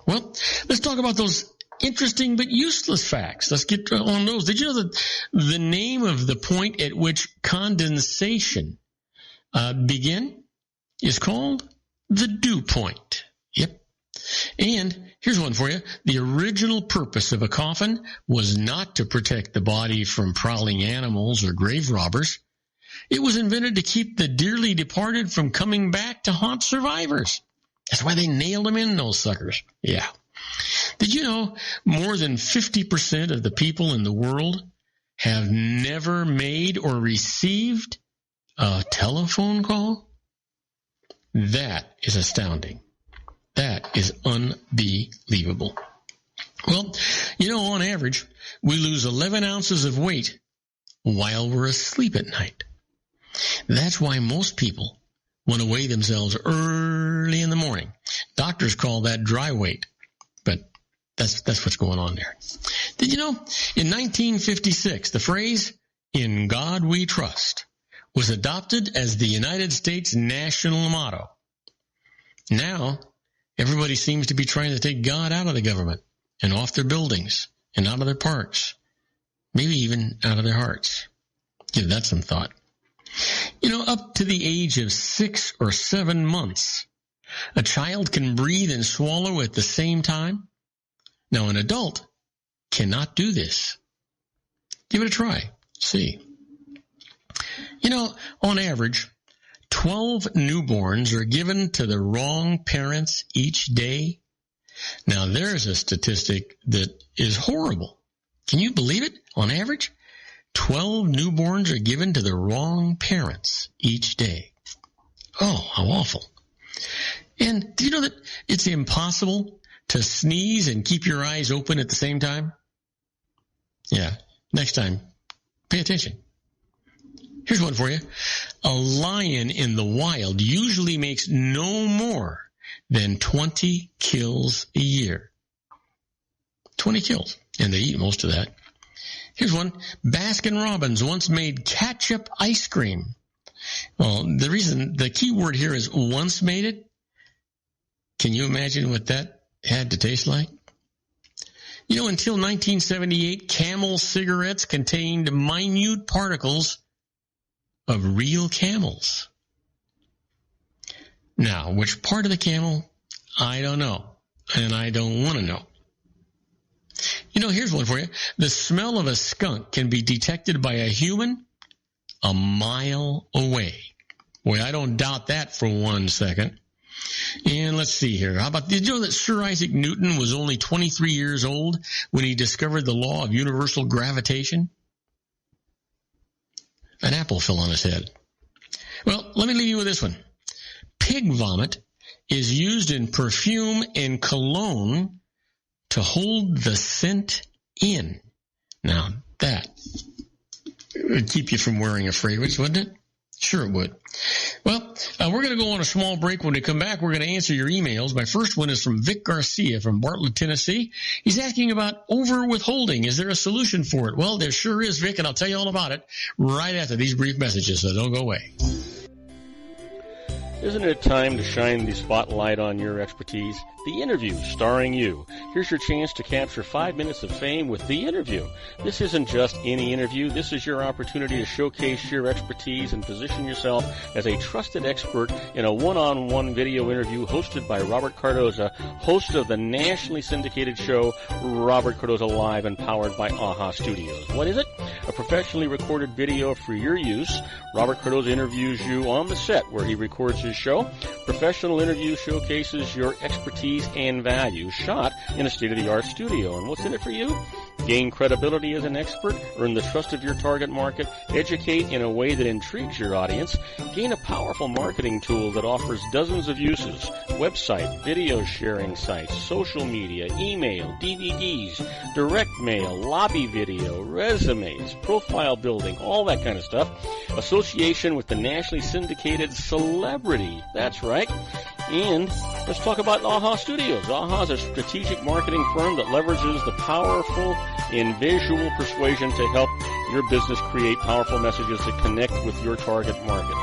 Speaker 1: Well, let's talk about those interesting but useless facts. Let's get on those. Did you know that the name of the point at which condensation begin is called the dew point? Yep. And here's one for you. The original purpose of a coffin was not to protect the body from prowling animals or grave robbers. It was invented to keep the dearly departed from coming back to haunt survivors. That's why they nailed them in, those suckers. Yeah. Did you know more than 50% of the people in the world have never made or received a telephone call? That is astounding. That is unbelievable. Well, you know, on average, we lose 11 ounces of weight while we're asleep at night. That's why most people want to weigh themselves early in the morning. Doctors call that dry weight, but that's what's going on there. Did you know, in 1956, the phrase, "In God We Trust," was adopted as the United States national motto. Now, everybody seems to be trying to take God out of the government and off their buildings and out of their parks, maybe even out of their hearts. Give that some thought. You know, up to the age of 6 or 7 months, a child can breathe and swallow at the same time. Now, an adult cannot do this. Give it a try. See. You know, on average, 12 newborns are given to the wrong parents each day. Now, there's a statistic that is horrible. Can you believe it? On average, 12 newborns are given to the wrong parents each day. Oh, how awful. And do you know that it's impossible to sneeze and keep your eyes open at the same time? Yeah, next time, pay attention. Here's one for you. A lion in the wild usually makes no more than 20 kills a year. 20 kills, and they eat most of that. Here's one. Baskin-Robbins once made ketchup ice cream. Well, the key word here is once made it. Can you imagine what that had to taste like? You know, until 1978, Camel cigarettes contained minute particles of real camels. Now, which part of the camel? I don't know, and I don't want to know. You know, here's one for you. The smell of a skunk can be detected by a human a mile away. Boy, I don't doubt that for 1 second. And let's see here. How about, did you know that Sir Isaac Newton was only 23 years old when he discovered the law of universal gravitation? An apple fell on his head. Well, let me leave you with this one. Pig vomit is used in perfume and cologne to hold the scent in. Now, that would keep you from wearing a fragrance, wouldn't it? Sure it would. Well, we're going to go on a small break. When we come back, we're going to answer your emails. My first one is from Vic Garcia from Bartlett, Tennessee. He's asking about over-withholding. Is there a solution for it? Well, there sure is, Vic, and I'll tell you all about it right after these brief messages, so don't go away.
Speaker 2: Isn't it time to shine the spotlight on your expertise? The Interview, starring you. Here's your chance to capture 5 minutes of fame with The Interview. This isn't just any interview. This is your opportunity to showcase your expertise and position yourself as a trusted expert in a one-on-one video interview hosted by Robert Cardoza, host of the nationally syndicated show Robert Cardoza Live and powered by AHA Studios. What is it? A professionally recorded video for your use. Robert Cardoza interviews you on the set where he records his show. Professional interview showcases your expertise and value, shot in a state-of-the-art studio. And what's in it for you? Gain credibility as an expert, earn the trust of your target market, educate in a way that intrigues your audience, gain a powerful marketing tool that offers dozens of uses, website, video sharing sites, social media, email, DVDs, direct mail, lobby video, resumes, profile building, all that kind of stuff. Association with the nationally syndicated celebrity. That's right. And let's talk about AHA Studios. AHA is a strategic marketing firm that leverages the powerful in visual persuasion to help your business create powerful messages that connect with your target market.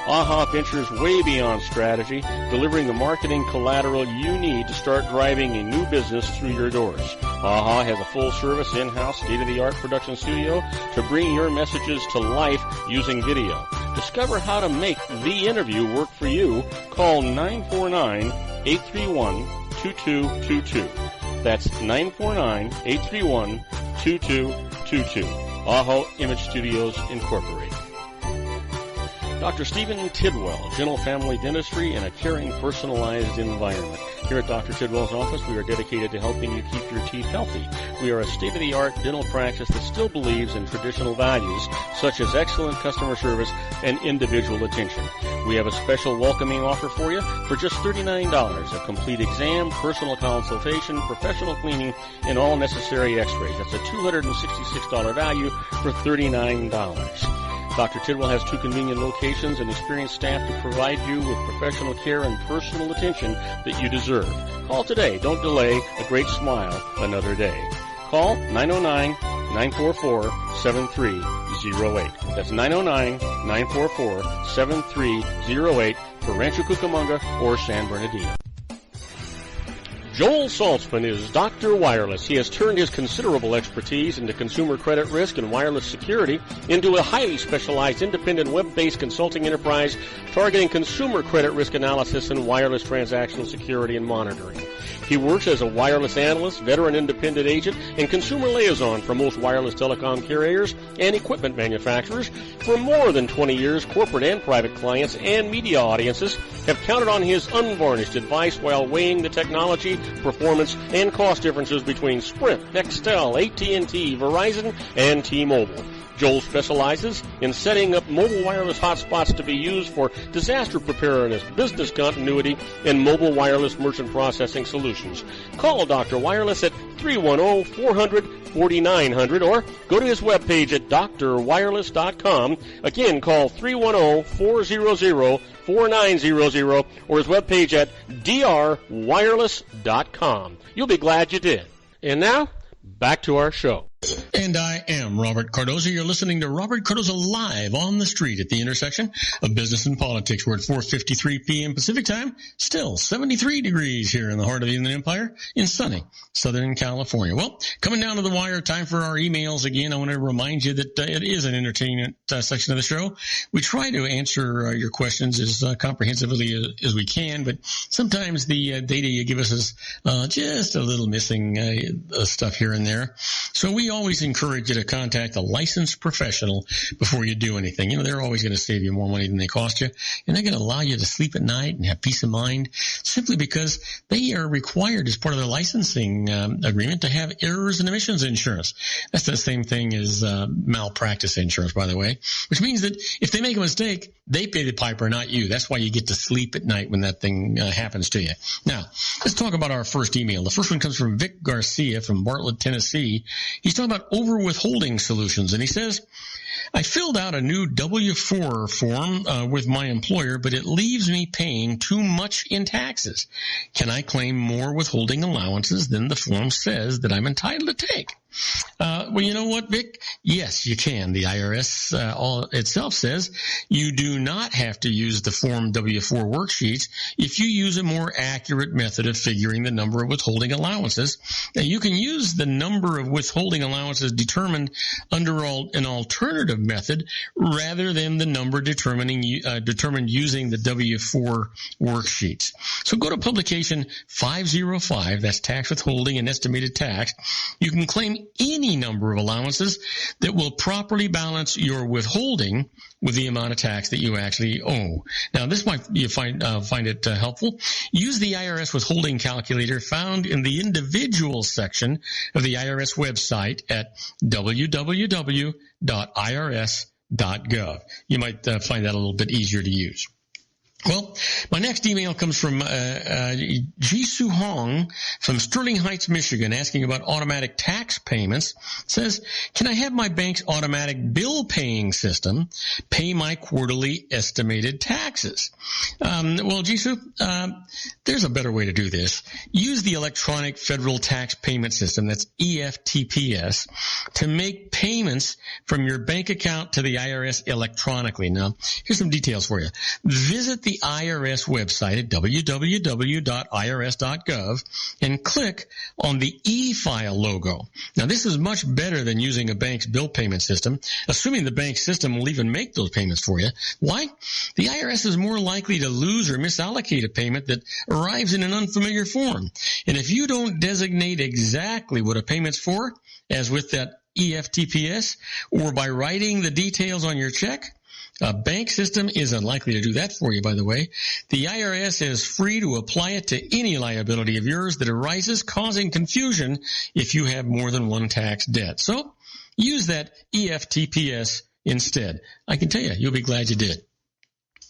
Speaker 2: AHA ventures way beyond strategy, delivering the marketing collateral you need to start driving a new business through your doors. AHA has a full-service, in-house, state-of-the-art production studio to bring your messages to life using video. Discover how to make The Interview work for you. Call 949-831-2222. That's 949-831-2222. AHA Image Studios, Incorporated. Dr. Stephen Tidwell, Gentle Family Dentistry in a caring, personalized environment. Here at Dr. Tidwell's office, we are dedicated to helping you keep your teeth healthy. We are a state-of-the-art dental practice that still believes in traditional values, such as excellent customer service and individual attention. We have a special welcoming offer for you for just $39, a complete exam, personal consultation, professional cleaning, and all necessary x-rays. That's a $266 value for $39. Dr. Tidwell has 2 convenient locations and experienced staff to provide you with professional care and personal attention that you deserve. Call today. Don't delay. A great smile another day. Call 909-944-7308. That's 909-944-7308 for Rancho Cucamonga or San Bernardino. Joel Saltzman is Dr. Wireless. He has turned his considerable expertise into consumer credit risk and wireless security into a highly specialized independent web-based consulting enterprise targeting consumer credit risk analysis and wireless transactional security and monitoring. He works as a wireless analyst, veteran independent agent, and consumer liaison for most wireless telecom carriers and equipment manufacturers. For more than 20 years, corporate and private clients and media audiences have counted on his unvarnished advice while weighing the technology, performance, and cost differences between Sprint, Nextel, AT&T, Verizon, and T-Mobile. Joel specializes in setting up mobile wireless hotspots to be used for disaster preparedness, business continuity, and mobile wireless merchant processing solutions. Call Dr. Wireless at 310-400-4900 or go to his webpage at drwireless.com. Again, call 310-400-4900 or his webpage at drwireless.com. You'll be glad you did. And now, back to our show.
Speaker 1: And I am Robert Cardoza. You're listening to Robert Cardoza Live on the Street at the intersection of business and politics. We're at 4:53 p.m. Pacific time. Still 73 degrees here in the heart of the Inland Empire in sunny Southern California. Well, coming down to the wire, time for our emails again. I want to remind you that it is an entertainment section of the show. We try to answer your questions as comprehensively as we can, but sometimes the data you give us is just a little missing stuff here and there. So we always encourage you to contact a licensed professional before you do anything. You know, they're always going to save you more money than they cost you, and they're going to allow you to sleep at night and have peace of mind simply because they are required as part of their licensing agreement to have errors and omissions insurance. That's the same thing as malpractice insurance, by the way, which means that if they make a mistake, they pay the piper, not you. That's why you get to sleep at night when that thing happens to you. Now, let's talk about our first email. The first one comes from Vic Garcia from Bartlett, Tennessee. He's talking about over-withholding solutions, and he says, I filled out a new W-4 form with my employer, but it leaves me paying too much in taxes. Can I claim more withholding allowances than the form says that I'm entitled to take? Well, you know what, Vic? Yes, you can. The IRS itself says you do not have to use the Form W-4 worksheets if you use a more accurate method of figuring the number of withholding allowances. Now, you can use the number of withholding allowances determined under an alternative method rather than the number determined using the W-4 worksheets. So go to publication 505, that's tax withholding and estimated tax. You can claim any number of allowances that will properly balance your withholding with the amount of tax that you actually owe. Now, this might you find it helpful. Use the IRS withholding calculator found in the individual section of the IRS website at www.irs.gov. You might find that a little bit easier to use. Well, my next email comes from Jisoo Hong from Sterling Heights, Michigan, asking about automatic tax payments. It says, can I have my bank's automatic bill paying system pay my quarterly estimated taxes? Well, Jisoo, there's a better way to do this. Use the electronic federal tax payment system, that's EFTPS, to make payments from your bank account to the IRS electronically. Now, here's some details for you. Visit the IRS website at www.irs.gov and click on the e-file logo. Now, this is much better than using a bank's bill payment system, assuming the bank system will even make those payments for you. Why? The IRS is more likely to lose or misallocate a payment that arrives in an unfamiliar form. And if you don't designate exactly what a payment's for, as with that EFTPS, or by writing the details on your check, a bank system is unlikely to do that for you, by the way. The IRS is free to apply it to any liability of yours that arises, causing confusion if you have more than one tax debt. So use that EFTPS instead. I can tell you, you'll be glad you did.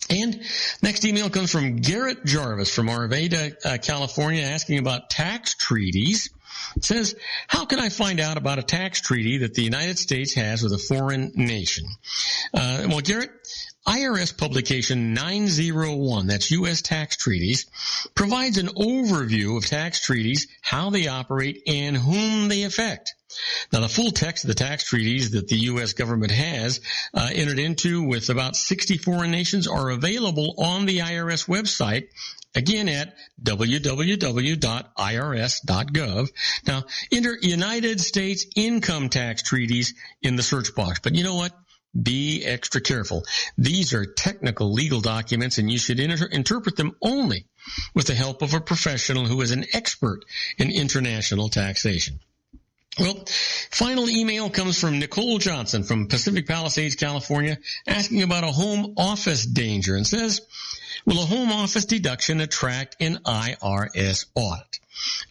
Speaker 1: And next email comes from Garrett Jarvis from Arvada, California, asking about tax treaties. It says, how can I find out about a tax treaty that the United States has with a foreign nation? Well, Garrett, IRS publication 901, that's U.S. tax treaties, provides an overview of tax treaties, how they operate, and whom they affect. Now, the full text of the tax treaties that the U.S. government has entered into with about 60 foreign nations are available on the IRS website, again at www.irs.gov. Now, enter United States income tax treaties in the search box. But you know what? Be extra careful. These are technical legal documents, and you should interpret them only with the help of a professional who is an expert in international taxation. Well, final email comes from Nicole Johnson from Pacific Palisades, California, asking about a home office danger and says, will a home office deduction attract an IRS audit?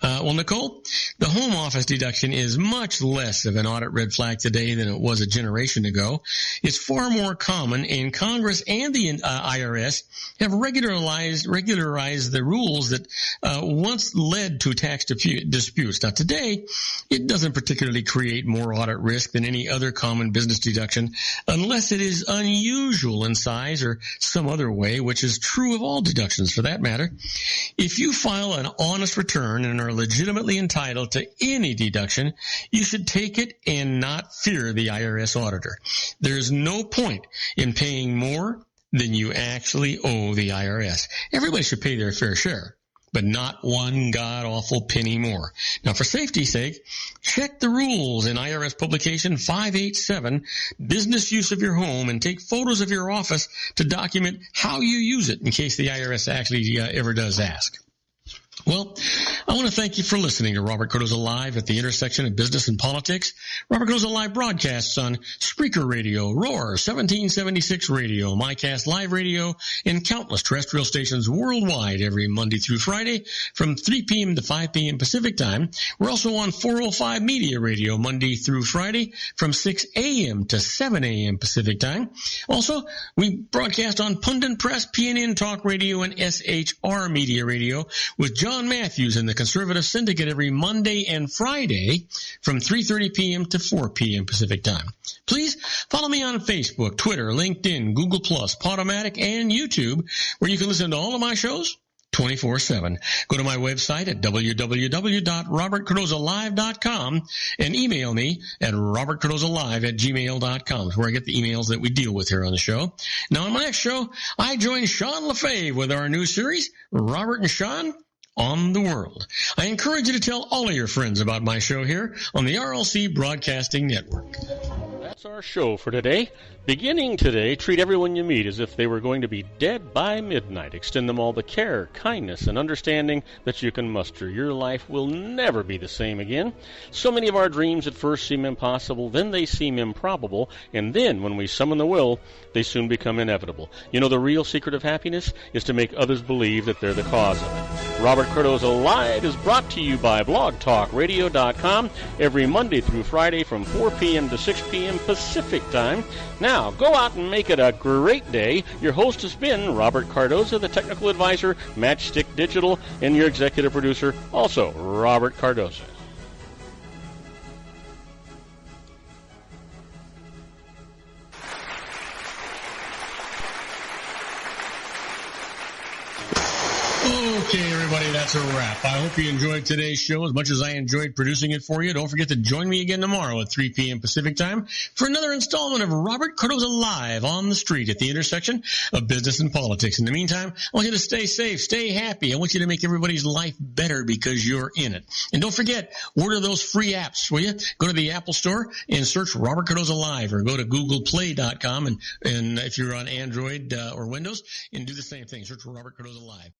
Speaker 1: Well, Nicole, the home office deduction is much less of an audit red flag today than it was a generation ago. It's far more common, and Congress and the IRS have regularized the rules that once led to tax disputes. Now, today, it doesn't particularly create more audit risk than any other common business deduction unless it is unusual in size or some other way, which is true of all deductions for that matter. If you file an honest return and are legitimately entitled entitled to any deduction, you should take it and not fear the IRS auditor. There's no point in paying more than you actually owe the IRS. Everybody should pay their fair share, but not one god-awful penny more. Now, for safety's sake, check the rules in IRS Publication 587, Business Use of Your Home, and take photos of your office to document how you use it in case the IRS actually ever does ask. Well, I want to thank you for listening to Robert Cardoza Live at the intersection of business and politics. Robert Cardoza Live broadcasts on Spreaker Radio, Roar, 1776 Radio, MyCast Live Radio, and countless terrestrial stations worldwide every Monday through Friday from 3 p.m. to 5 p.m. Pacific Time. We're also on 405 Media Radio Monday through Friday from 6 a.m. to 7 a.m. Pacific Time. Also, we broadcast on Pundit Press, PNN Talk Radio, and SHR Media Radio with John Matthews and the Conservative Syndicate every Monday and Friday from 3:30 p.m. to 4 p.m. Pacific Time. Please follow me on Facebook, Twitter, LinkedIn, Google+, Podomatic, and YouTube, where you can listen to all of my shows 24/7. Go to my website at www.robertcardozalive.com and email me at robertcardozalive@gmail.com, where I get the emails that we deal with here on the show. Now, on my next show, I join Sean LaFave with our new series, Robert and Sean on the World. I encourage you to tell all of your friends about my show here on the RLC Broadcasting Network.
Speaker 2: That's our show for today. Beginning today, treat everyone you meet as if they were going to be dead by midnight. Extend them all the care, kindness, and understanding that you can muster. Your life will never be the same again. So many of our dreams at first seem impossible, then they seem improbable, and then when we summon the will, they soon become inevitable. You know, the real secret of happiness is to make others believe that they're the cause of it. Robert Cardoza Live is brought to you by blogtalkradio.com every Monday through Friday from 4 p.m. to 6 p.m. Pacific Time. Now, go out and make it a great day. Your host has been Robert Cardoza, the technical advisor, Matchstick Digital, and your executive producer, also Robert Cardoza.
Speaker 1: Okay, everybody, that's a wrap. I hope you enjoyed today's show as much as I enjoyed producing it for you. Don't forget to join me again tomorrow at 3 p.m. Pacific Time for another installment of Robert Cardoza Live on the street at the intersection of business and politics. In the meantime, I want you to stay safe, stay happy. I want you to make everybody's life better because you're in it. And don't forget, order those free apps, will you? Go to the Apple Store and search Robert Cardoza Live, or go to googleplay.com and if you're on Android or Windows, and do the same thing. Search for Robert Cardoza Live.